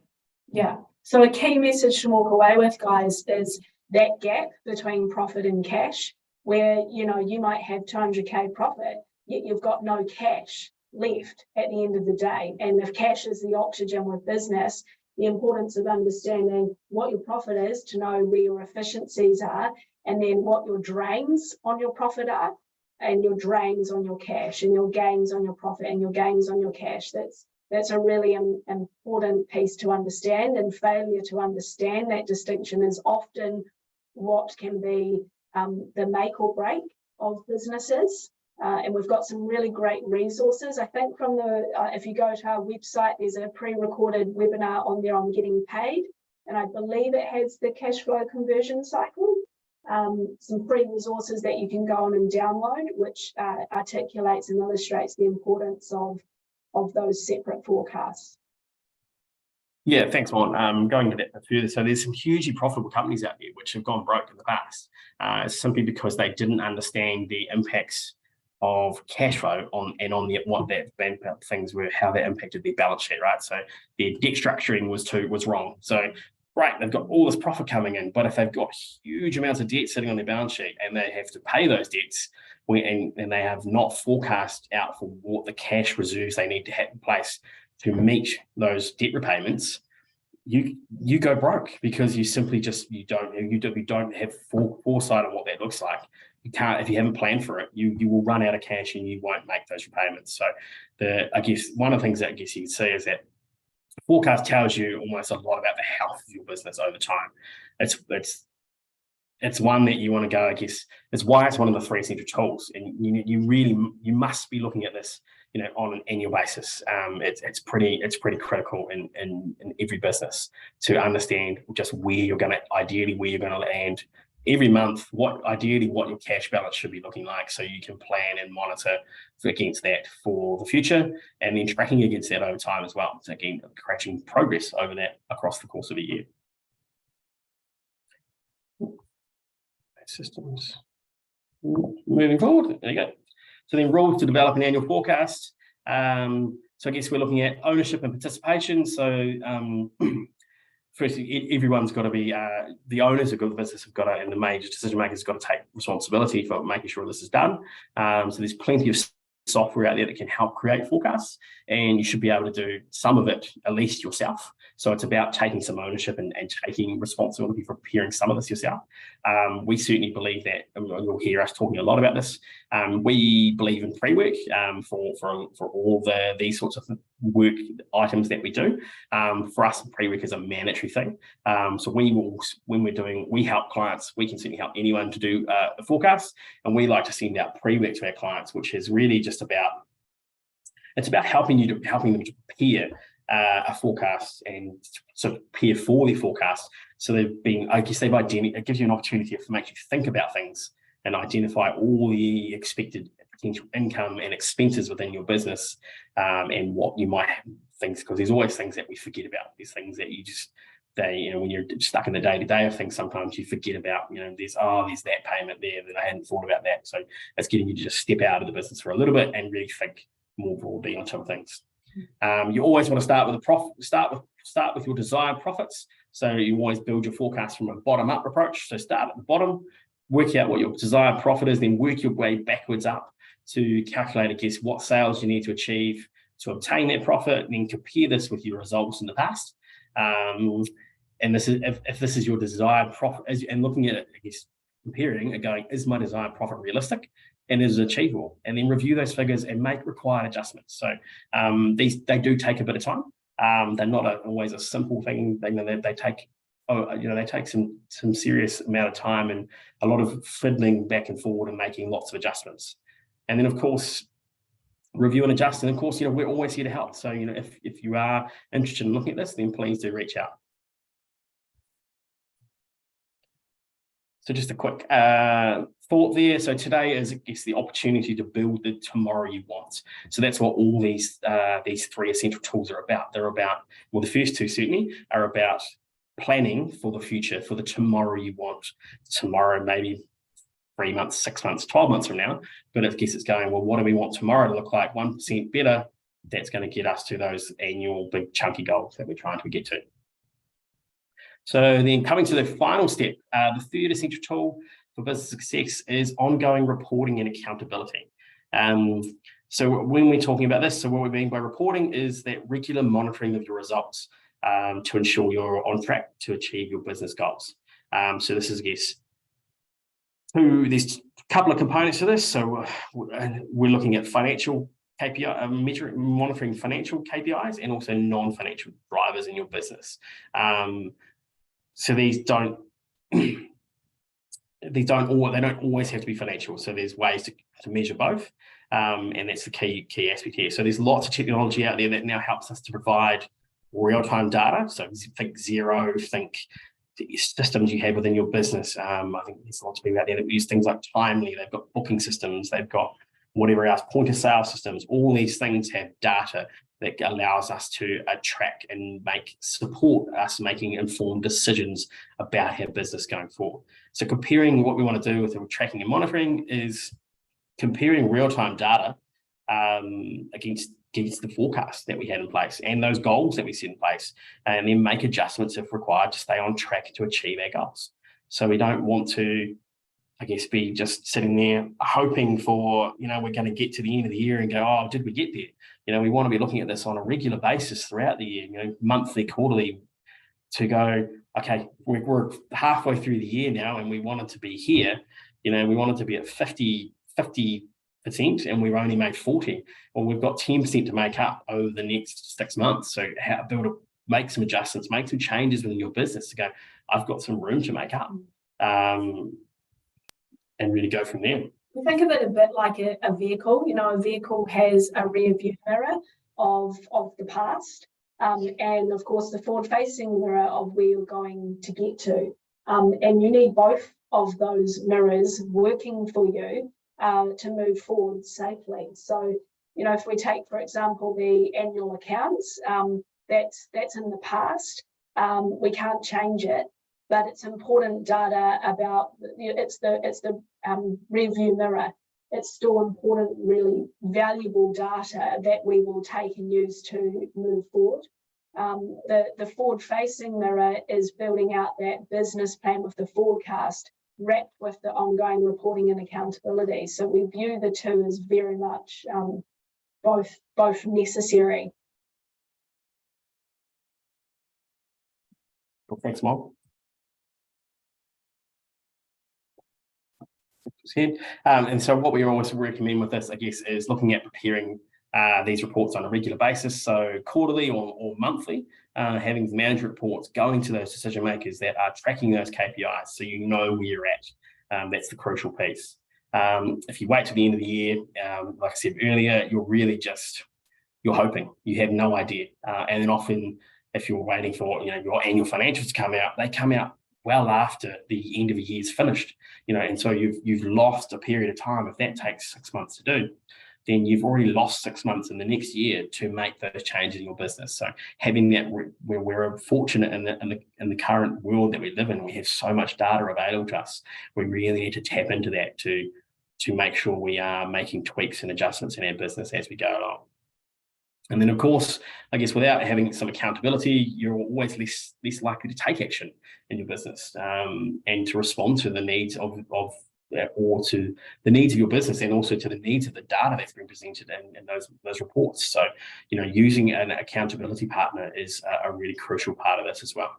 Yeah. So a key message to walk away with, guys, is that gap between profit and cash, where you might have 200k profit, yet you've got no cash left at the end of the day. And if cash is the oxygen with business, the importance of understanding what your profit is, to know where your efficiencies are, and then what your drains on your profit are, and your drains on your cash, and your gains on your profit, and your gains on your cash. That's a really important piece to understand, and failure to understand that distinction is often what can be the make or break of businesses. And we've got some really great resources. I think from if you go to our website, there's a pre-recorded webinar on there on getting paid, and I believe it has the cash flow conversion cycle. Some free resources that you can go on and download, which articulates and illustrates the importance of those separate forecasts. Yeah, thanks, Mon. Going to that further, so there's some hugely profitable companies out there which have gone broke in the past, simply because they didn't understand the impacts of cash flow on what that things were, how that impacted their balance sheet, right? So their debt structuring was wrong. So right, they've got all this profit coming in, but if they've got huge amounts of debt sitting on their balance sheet and they have to pay those debts, and they have not forecast out for what the cash reserves they need to have in place to meet those debt repayments, you go broke, because you simply just you don't have foresight on what that looks like. You can't, if you haven't planned for it, you will run out of cash and you won't make those repayments. So I guess one of the things that I guess you can see is that the forecast tells you almost a lot about the health of your business over time. It's one that you want to go, I guess. It's why it's one of the 3 essential tools, and you must be looking at this, on an annual basis. It's pretty critical in every business to understand just where you're going to land every month, what your cash balance should be looking like, so you can plan and monitor against that for the future, and then tracking against that over time as well. So again, tracking progress over that across the course of a year. Systems. Moving forward, there you go. So then rules to develop an annual forecast. So I guess we're looking at ownership and participation. So firstly, everyone's got to be, the owners of the business have got to, and the major decision makers have got to take responsibility for making sure this is done. So there's plenty of software out there that can help create forecasts, and you should be able to do some of it at least yourself. So it's about taking some ownership and taking responsibility for preparing some of this yourself. We certainly believe that, and you'll hear us talking a lot about this. We believe in pre-work for all these sorts of work items that we do. For us, pre-work is a mandatory thing. So we help clients, we can certainly help anyone to do a forecast, and we like to send out pre-work to our clients, which is really just about helping them to prepare a forecast and sort of prepare for their forecast. So it gives you an opportunity to make you think about things and identify all the expected potential income and expenses within your business, and what you might think, because there's always things that we forget about. There's things that when you're stuck in the day-to-day of things, sometimes you forget about, there's that payment there that I hadn't thought about that. So it's getting you to just step out of the business for a little bit and really think more broadly on some things. You always want to start with a profit. Start with your desired profits. So you always build your forecast from a bottom-up approach. So start at the bottom, work out what your desired profit is, then work your way backwards up to calculate, I guess, what sales you need to achieve to obtain that profit, and then compare this with your results in the past. And this is if this is your desired profit, and looking at it, I guess, comparing and going, is my desired profit realistic? And is it achievable? And then review those figures and make required adjustments. So they do take a bit of time. They're not always a simple thing. They take some serious amount of time and a lot of fiddling back and forward and making lots of adjustments. And then, of course, review and adjust. And of course, we're always here to help. So if you are interested in looking at this, then please do reach out. So just a quick thought there. So today is, I guess, the opportunity to build the tomorrow you want. So that's what all these 3 essential tools are about. They're about, well, the first 2 certainly are about planning for the future, for the tomorrow you want. Tomorrow, maybe 3 months, 6 months, 12 months from now. But I guess it's going, well, what do we want tomorrow to look like? 1% better. That's going to get us to those annual big chunky goals that we're trying to get to. So then coming to the final step, the 3rd essential tool for business success is ongoing reporting and accountability. So when we're talking about this, so what we mean by reporting is that regular monitoring of your results to ensure you're on track to achieve your business goals. So this is, I guess, there's a couple of components to this. So we're looking at financial KPI, measuring, monitoring financial KPIs and also non-financial drivers in your business. So these don't they don't always have to be financial. So there's ways to measure both, and that's the key aspect here. So there's lots of technology out there that now helps us to provide real-time data. So think Xero, think the systems you have within your business. I think there's lots of people out there that use things like Timely. They've got booking systems. They've got whatever else, point of sale systems. All these things have data that allows us to track and support us making informed decisions about our business going forward. So comparing what we want to do with the tracking and monitoring is comparing real-time data against the forecast that we had in place and those goals that we set in place, and then make adjustments if required to stay on track to achieve our goals. So we don't want to, I guess, be just sitting there hoping for, we're going to get to the end of the year and go, oh, did we get there? We want to be looking at this on a regular basis throughout the year, monthly, quarterly, to go, okay, we're halfway through the year now and we want it to be here. We want it to be at 50%, and we've only made 40. Well, we've got 10% to make up over the next 6 months. So how to build make some adjustments, make some changes within your business to go, I've got some room to make up. And really go from there. We think of it a bit like a vehicle. A vehicle has a rear view mirror of the past, and of course the forward-facing mirror of where you're going to get to. And you need both of those mirrors working for you to move forward safely. So, if we take, for example, the annual accounts, that's in the past. We can't change it. But it's important data about it's the rear view mirror. It's still important, really valuable data that we will take and use to move forward. The forward-facing mirror is building out that business plan with the forecast, wrapped with the ongoing reporting and accountability. So we view the two as very much both necessary. Well, thanks, Mark. And so what we always recommend with this, I guess, is looking at preparing these reports on a regular basis, so quarterly or monthly, having management reports going to those decision makers that are tracking those KPIs, so you know where you're at. That's the crucial piece. If you wait to the end of the year, like I said earlier, you're hoping, you have no idea. And then often, if you're waiting for your annual financials to come out, they come out well after the end of the year's finished, and so you've lost a period of time. If that takes 6 months to do, then you've already lost 6 months in the next year to make those changes in your business. So having that, we're fortunate in the current world that we live in. We have so much data available to us. We really need to tap into that to make sure we are making tweaks and adjustments in our business as we go along. And then, of course, I guess without having some accountability, you're always less likely to take action in your business and to respond to the needs or to the needs of your business, and also to the needs of the data that's been presented in those reports. So, using an accountability partner is a really crucial part of this as well.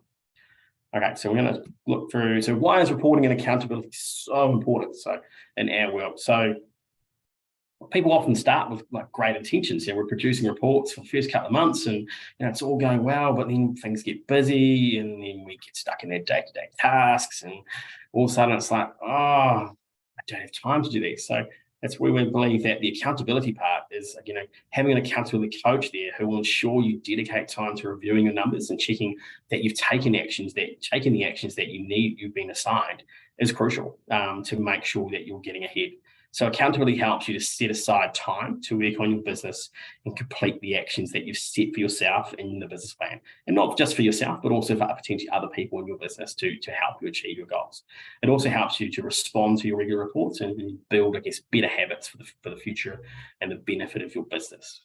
Okay, so we're going to look through. So why is reporting and accountability so important? So in our world, so people often start with great intentions. We're producing reports for the first couple of months, and it's all going well, but then things get busy, and then we get stuck in their day-to-day tasks, and all of a sudden it's like, oh, I don't have time to do this. So that's where we believe that the accountability part is, having an accountability coach there who will ensure you dedicate time to reviewing your numbers and checking that you've taken the actions that you've been assigned is crucial to make sure that you're getting ahead. So accountability helps you to set aside time to work on your business and complete the actions that you've set for yourself in the business plan. And not just for yourself, but also for potentially other people in your business to help you achieve your goals. It also helps you to respond to your regular reports and build, better habits for the future and the benefit of your business.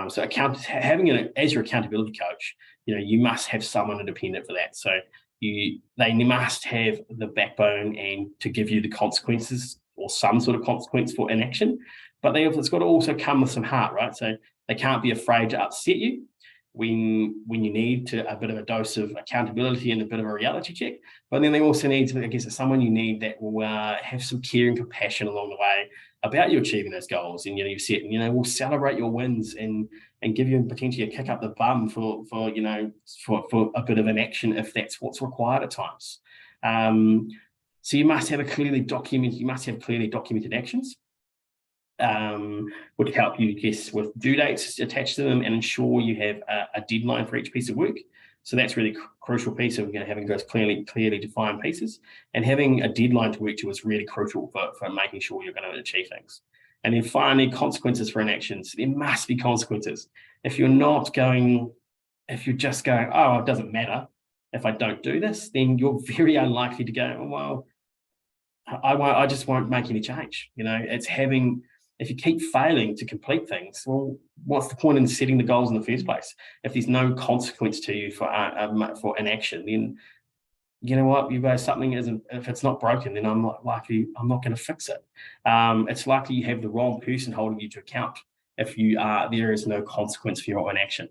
So as your accountability coach, you must have someone independent for that. So they must have the backbone and to give you the consequences, or some sort of consequence for inaction, but it's got to also come with some heart, right? So they can't be afraid to upset you. when you need a bit of a dose of accountability and a bit of a reality check. But then they also need to, I guess, someone you need that will have some care and compassion along the way about you achieving those goals. And you set, will celebrate your wins and give you potentially a kick up the bum for a bit of an action if that's what's required at times. So you must have clearly documented actions, which help you, I guess, with due dates attached to them and ensure you have a deadline for each piece of work. So that's really crucial piece of having those clearly defined pieces, and having a deadline to work to is really crucial for making sure you're going to achieve things. And then finally, consequences for inactions. There must be consequences. If you're just going, oh, it doesn't matter if I don't do this, then you're very unlikely to go, well, I just won't make any change. It's if you keep failing to complete things, well, what's the point in setting the goals in the first place? If there's no consequence to you for inaction, then you know what, something isn't, if it's not broken, then I'm not going to fix it. It's likely you have the wrong person holding you to account if there is no consequence for your inaction.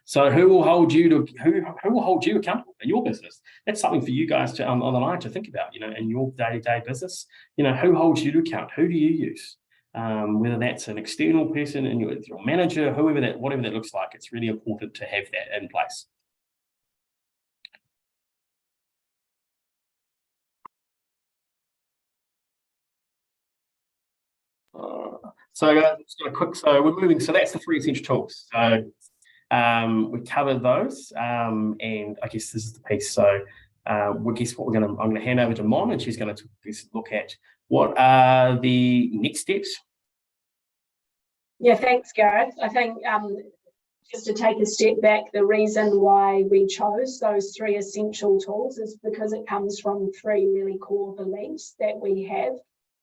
So who will hold you accountable in your business? That's something for you guys to on the line to think about, in your day-to-day business. Who holds you to account? Who do you use? Whether that's an external person and your manager, whatever that looks like, it's really important to have that in place. So just a quick, so we're moving. So that's the 3 essential tools. So we covered those, and I guess this is the piece. So I'm going to hand over to Mon, and she's going to look at what are the next steps. Yeah, thanks, Gareth. I think just to take a step back, the reason why we chose those 3 essential tools is because it comes from 3 really core beliefs that we have.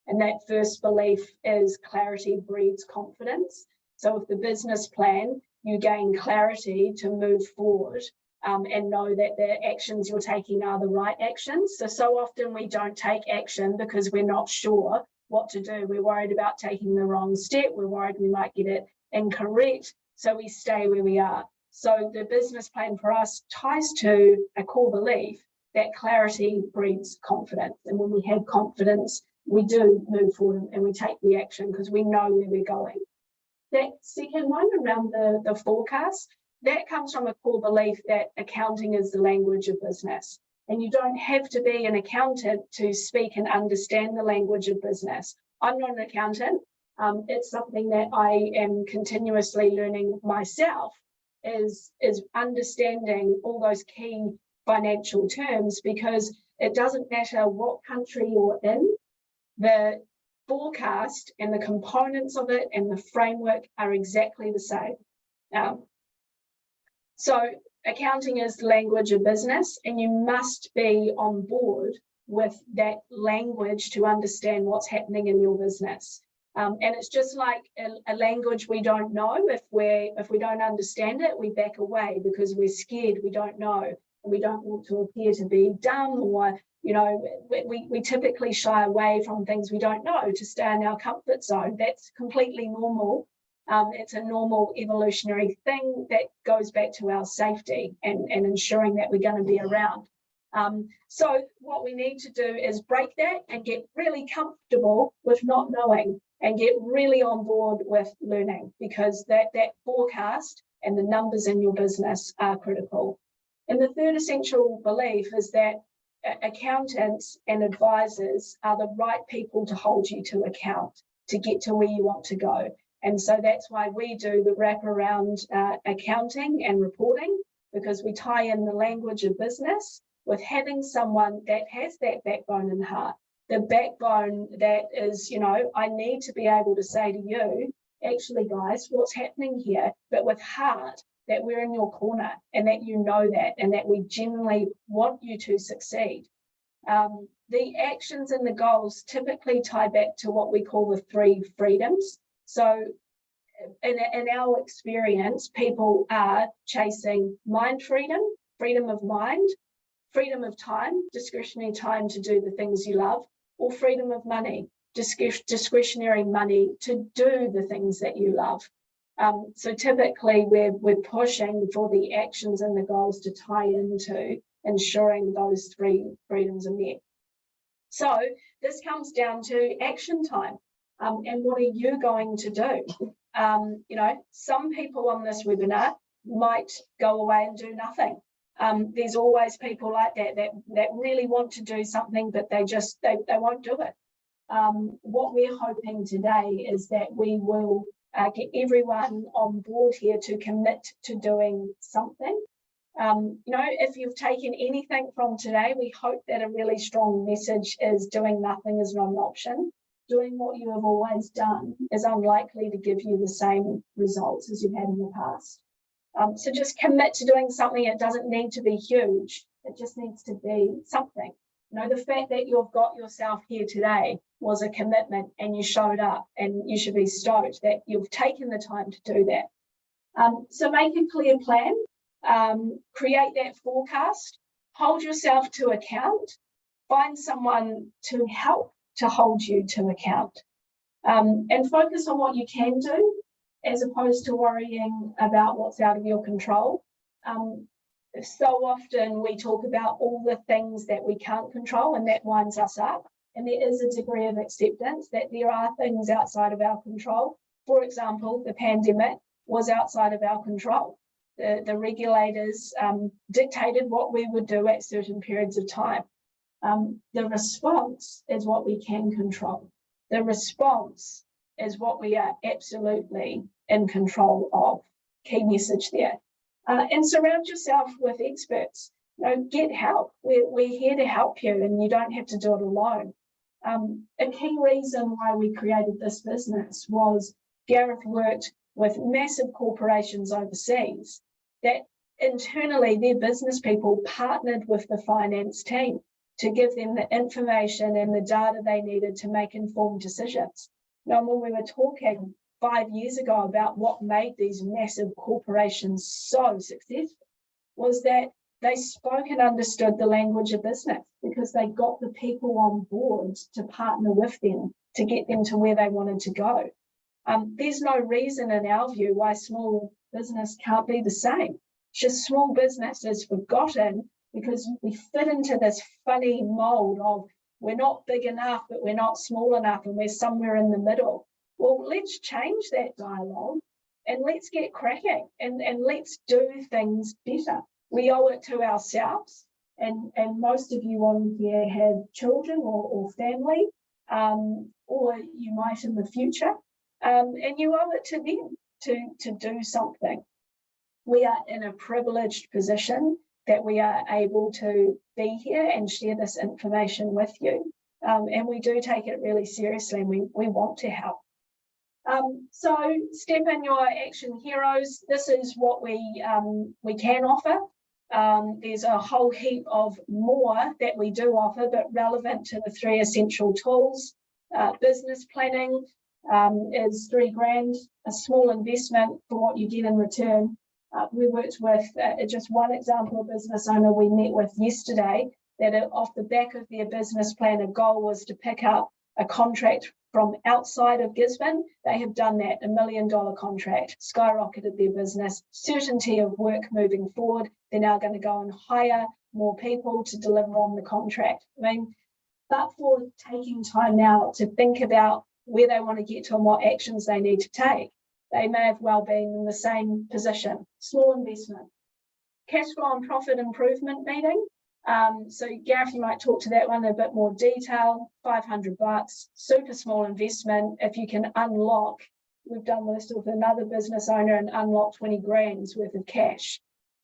And that first belief is clarity breeds confidence. So with the business plan, you gain clarity to move forward and know that the actions you're taking are the right actions. So often we don't take action because we're not sure what to do. We're worried about taking the wrong step. We're worried we might get it incorrect. So we stay where we are. So the business plan for us ties to a core belief that clarity breeds confidence. And when we have confidence, we do move forward and we take the action because we know where we're going. That second one around the forecast, that comes from a core belief that accounting is the language of business. And you don't have to be an accountant to speak and understand the language of business. I'm not an accountant. It's something that I am continuously learning myself, is understanding all those key financial terms, because it doesn't matter what country you're in, the forecast and the components of it and the framework are exactly the same. So accounting is the language of business, and you must be on board with that language to understand what's happening in your business. And it's just like a language we don't know. If we don't understand it, we back away because we're scared, we don't know, and we don't want to appear to be dumb, or we typically shy away from things we don't know to stay in our comfort zone. That's completely normal. It's a normal evolutionary thing that goes back to our safety and ensuring that we're going to be around. So what we need to do is break that and get really comfortable with not knowing and get really on board with learning, because that forecast and the numbers in your business are critical. And the third essential belief is that accountants and advisors are the right people to hold you to account to get to where you want to go. And so that's why we do the wraparound accounting and reporting, because we tie in the language of business with having someone that has that backbone and heart. The backbone that is, I need to be able to say to you, actually, guys, what's happening here, but with heart, that we're in your corner and that you know that, and that we genuinely want you to succeed. The actions and the goals typically tie back to what we call the 3 freedoms. So in our experience, people are chasing mind freedom, freedom of mind, freedom of time, discretionary time to do the things you love, or freedom of money, discretionary money to do the things that you love. So typically we're pushing for the actions and the goals to tie into ensuring those three freedoms are met. So this comes down to action time. And what are you going to do? Some people on this webinar might go away and do nothing. There's always people like that really want to do something, but they won't do it. What we're hoping today is that we will get everyone on board here to commit to doing something. If you've taken anything from today, we hope that a really strong message is doing nothing is not an option. Doing what you have always done is unlikely to give you the same results as you've had in the past. So just commit to doing something. It doesn't need to be huge. It just needs to be something. The fact that you've got yourself here today was a commitment and you showed up, and you should be stoked that you've taken the time to do that. So make a clear plan, create that forecast, hold yourself to account, find someone to help to hold you to account, and focus on what you can do as opposed to worrying about what's out of your control. So often we talk about all the things that we can't control, and that winds us up. And there is a degree of acceptance that there are things outside of our control. For example, the pandemic was outside of our control. The regulators dictated what we would do at certain periods of time. The response is what we can control. The response is what we are absolutely in control of. Key message there. And surround yourself with experts. Get help. We're here to help you, and you don't have to do it alone. A key reason why we created this business was Gareth worked with massive corporations overseas that internally their business people partnered with the finance team to give them the information and the data they needed to make informed decisions. When we were talking 5 years ago about what made these massive corporations so successful was that they spoke and understood the language of business because they got the people on board to partner with them to get them to where they wanted to go. There's no reason in our view why small business can't be the same. It's just small business is forgotten because we fit into this funny mold of we're not big enough, but we're not small enough, and we're somewhere in the middle. Well, let's change that dialogue and let's get cracking and let's do things better. We owe it to ourselves, and most of you on here have children or family, or you might in the future, and you owe it to them to do something. We are in a privileged position that we are able to be here and share this information with you, and we do take it really seriously, and we want to help. So step in your action heroes. This is what we can offer. There's a whole heap of more that we do offer, but relevant to the 3 essential tools. Business planning is $3,000, a small investment for what you get in return. We worked with just one example of business owner we met with yesterday that off the back of their business plan, a goal was to pick up a contract from outside of Gisborne. They have done that, $1 million contract, skyrocketed their business, certainty of work moving forward. They're now going to go and hire more people to deliver on the contract. But for taking time now to think about where they want to get to and what actions they need to take, they may have well been in the same position. Small investment. Cash flow and profit improvement meeting. So Gareth, you might talk to that one in a bit more detail. $500, super small investment. If you can unlock, we've done this with another business owner and unlocked 20 grand's worth of cash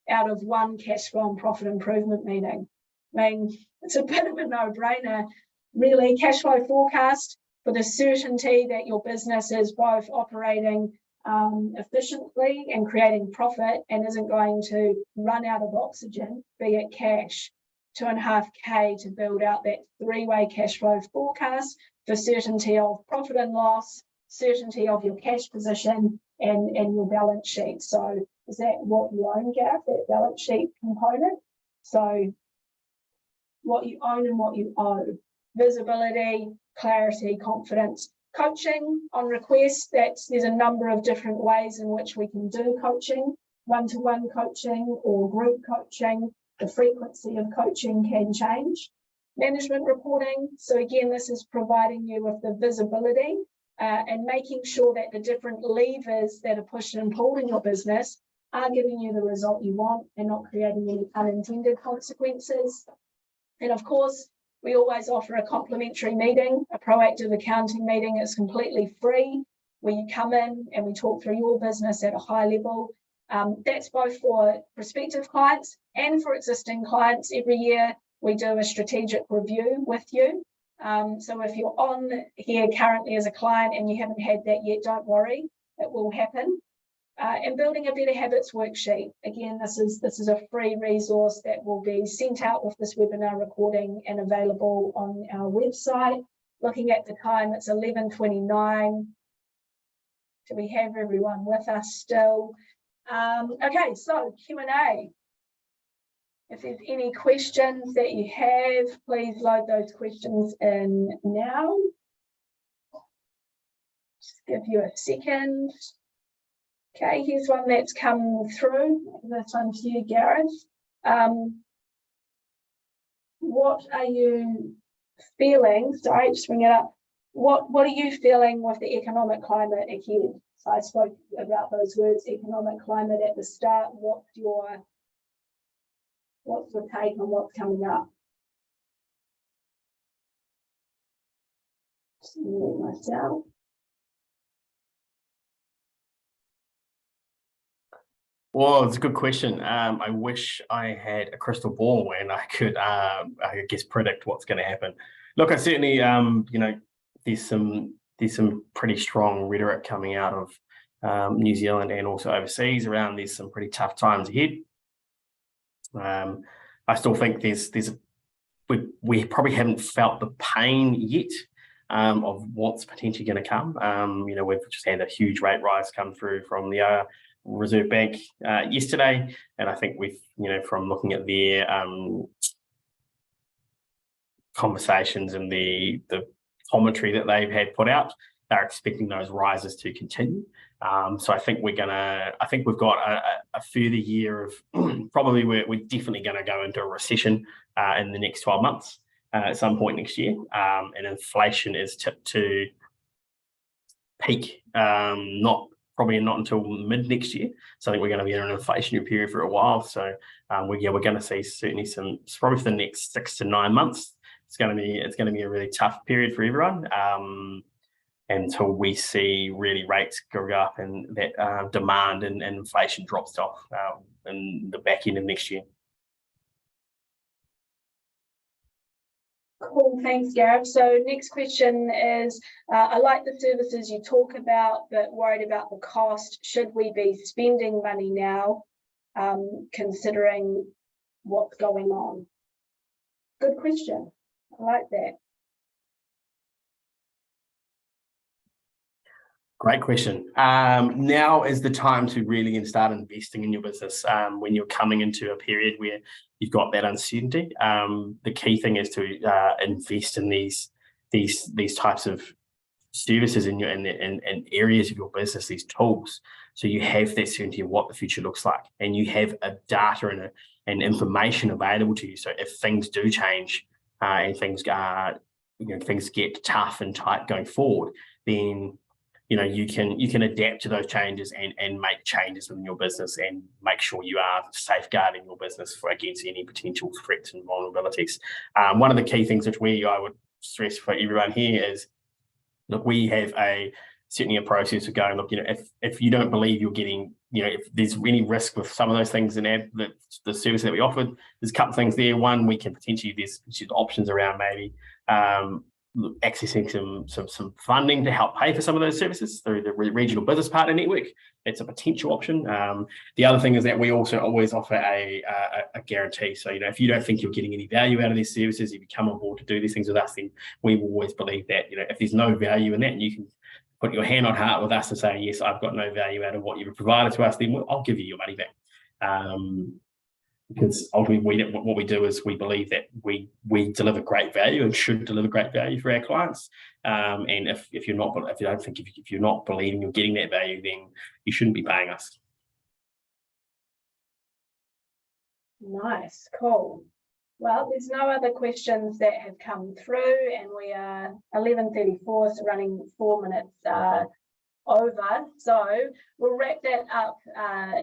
out of one cash flow and profit improvement meeting. It's a bit of a no-brainer, really. Cash flow forecast for the certainty that your business is both operating efficiently and creating profit and isn't going to run out of oxygen, be it cash. $2.5K to build out that 3-way cash flow forecast for certainty of profit and loss, certainty of your cash position and your balance sheet. So is that what you own, Gareth, that balance sheet component? So what you own and what you owe. Visibility, clarity, confidence. Coaching on request, there's a number of different ways in which we can do coaching, one-to-one coaching or group coaching. The frequency of coaching can change. Management reporting, so again, this is providing you with the visibility and making sure that the different levers that are pushed and pulled in your business are giving you the result you want and not creating any unintended consequences. And of course, we always offer a complimentary meeting, a proactive accounting meeting. It's completely free, where you come in and we talk through your business at a high level. That's both for prospective clients and for existing clients. Every year we do a strategic review with you. So if you're on here currently as a client and you haven't had that yet, don't worry, it will happen. And building a better habits worksheet. Again, this is a free resource that will be sent out with this webinar recording and available on our website. Looking at the time, it's 11:29. Do we have everyone with us still? Okay, so Q&A. If there's any questions that you have, please load those questions in now. Just give you a second. Okay, here's one that's come through. This one to you, Gareth. What are you feeling? Sorry, just bring it up. What are you feeling with the economic climate ahead? So I spoke about those words, economic climate, at the start. What's your take on what's coming up? Just mute myself. Well, it's a good question. I wish I had a crystal ball and I could, I guess, predict what's going to happen. Look, I certainly, there's some pretty strong rhetoric coming out of New Zealand and also overseas around there's some pretty tough times ahead. I still think we probably haven't felt the pain yet of what's potentially going to come. We've just had a huge rate rise come through from the Reserve Bank yesterday, and I think we've, from looking at their conversations and the commentary that they've had put out, they're expecting those rises to continue. So I think we've got a further year of probably we're definitely going to go into a recession in the next 12 months at some point next year, and inflation is tipped to peak probably not until mid next year. So I think we're going to be in an inflationary period for a while. So we're going to see certainly probably for the next 6 to 9 months. It's going to be a really tough period for everyone until we see really rates go up and that demand and inflation drops off in the back end of next year. Cool, thanks, Gareth. So next question is, I like the services you talk about, but worried about the cost. Should we be spending money now, considering what's going on? Good question. I like that. Great question. Now is the time to really start investing in your business when you're coming into a period where you've got that uncertainty. The key thing is to invest in these types of services in areas of your business, these tools, so you have that certainty of what the future looks like, and you have a data and information available to you. So if things do change and things get tough and tight going forward, then you can adapt to those changes and make changes within your business and make sure you are safeguarding your business against any potential threats and vulnerabilities. One of the key things which I would stress for everyone here is, look, we have certainly a process of going, look, if you don't believe you're getting, if there's any risk with some of those things and the service that we offered, there's a couple of things there. One, we can there's options around maybe accessing some funding to help pay for some of those services through the regional business partner network. It's a potential option. The other thing is that we also always offer a guarantee. So if you don't think you're getting any value out of these services, if you come on board to do these things with us, then we will always believe that if there's no value in that, and you can put your hand on heart with us and say, yes, I've got no value out of what you've provided to us, then I'll give you your money back. because ultimately what we do is we believe that we deliver great value and should deliver great value for our clients. And if you're not believing you're getting that value, then you shouldn't be paying us. Nice, cool. Well, there's no other questions that have come through, and we are 11:34, so running 4 minutes over. So we'll wrap that up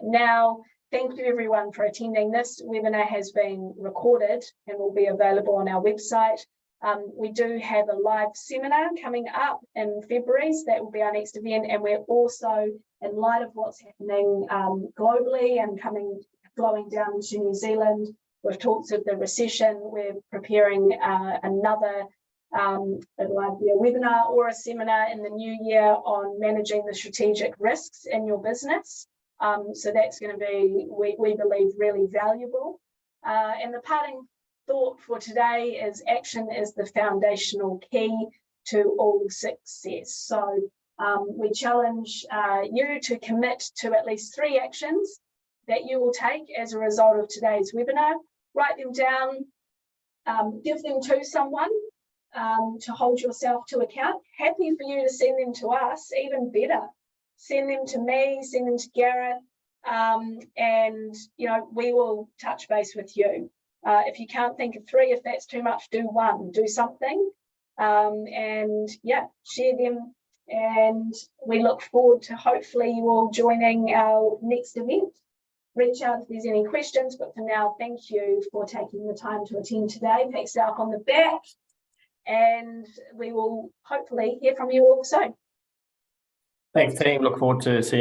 now. Thank you everyone for attending. This webinar has been recorded and will be available on our website. We do have a live seminar coming up in February, so that will be our next event. And we're also, in light of what's happening globally and flowing down to New Zealand, with talks of the recession, we're preparing another it'll either be a webinar or a seminar in the new year on managing the strategic risks in your business. So that's going to be, we believe, really valuable. And the parting thought for today is action is the foundational key to all success. So we challenge you to commit to at least 3 actions that you will take as a result of today's webinar. Write them down, give them to someone to hold yourself to account. Happy for you to send them to us, even better. Send them to me, send them to Gareth, and we will touch base with you. If you can't think of 3, if that's too much, do 1, do something, and yeah, share them. And we look forward to hopefully you all joining our next event. Reach out if there's any questions, but for now, thank you for taking the time to attend today. Pat yourself on the back, and we will hopefully hear from you all soon. Thanks, team. Look forward to seeing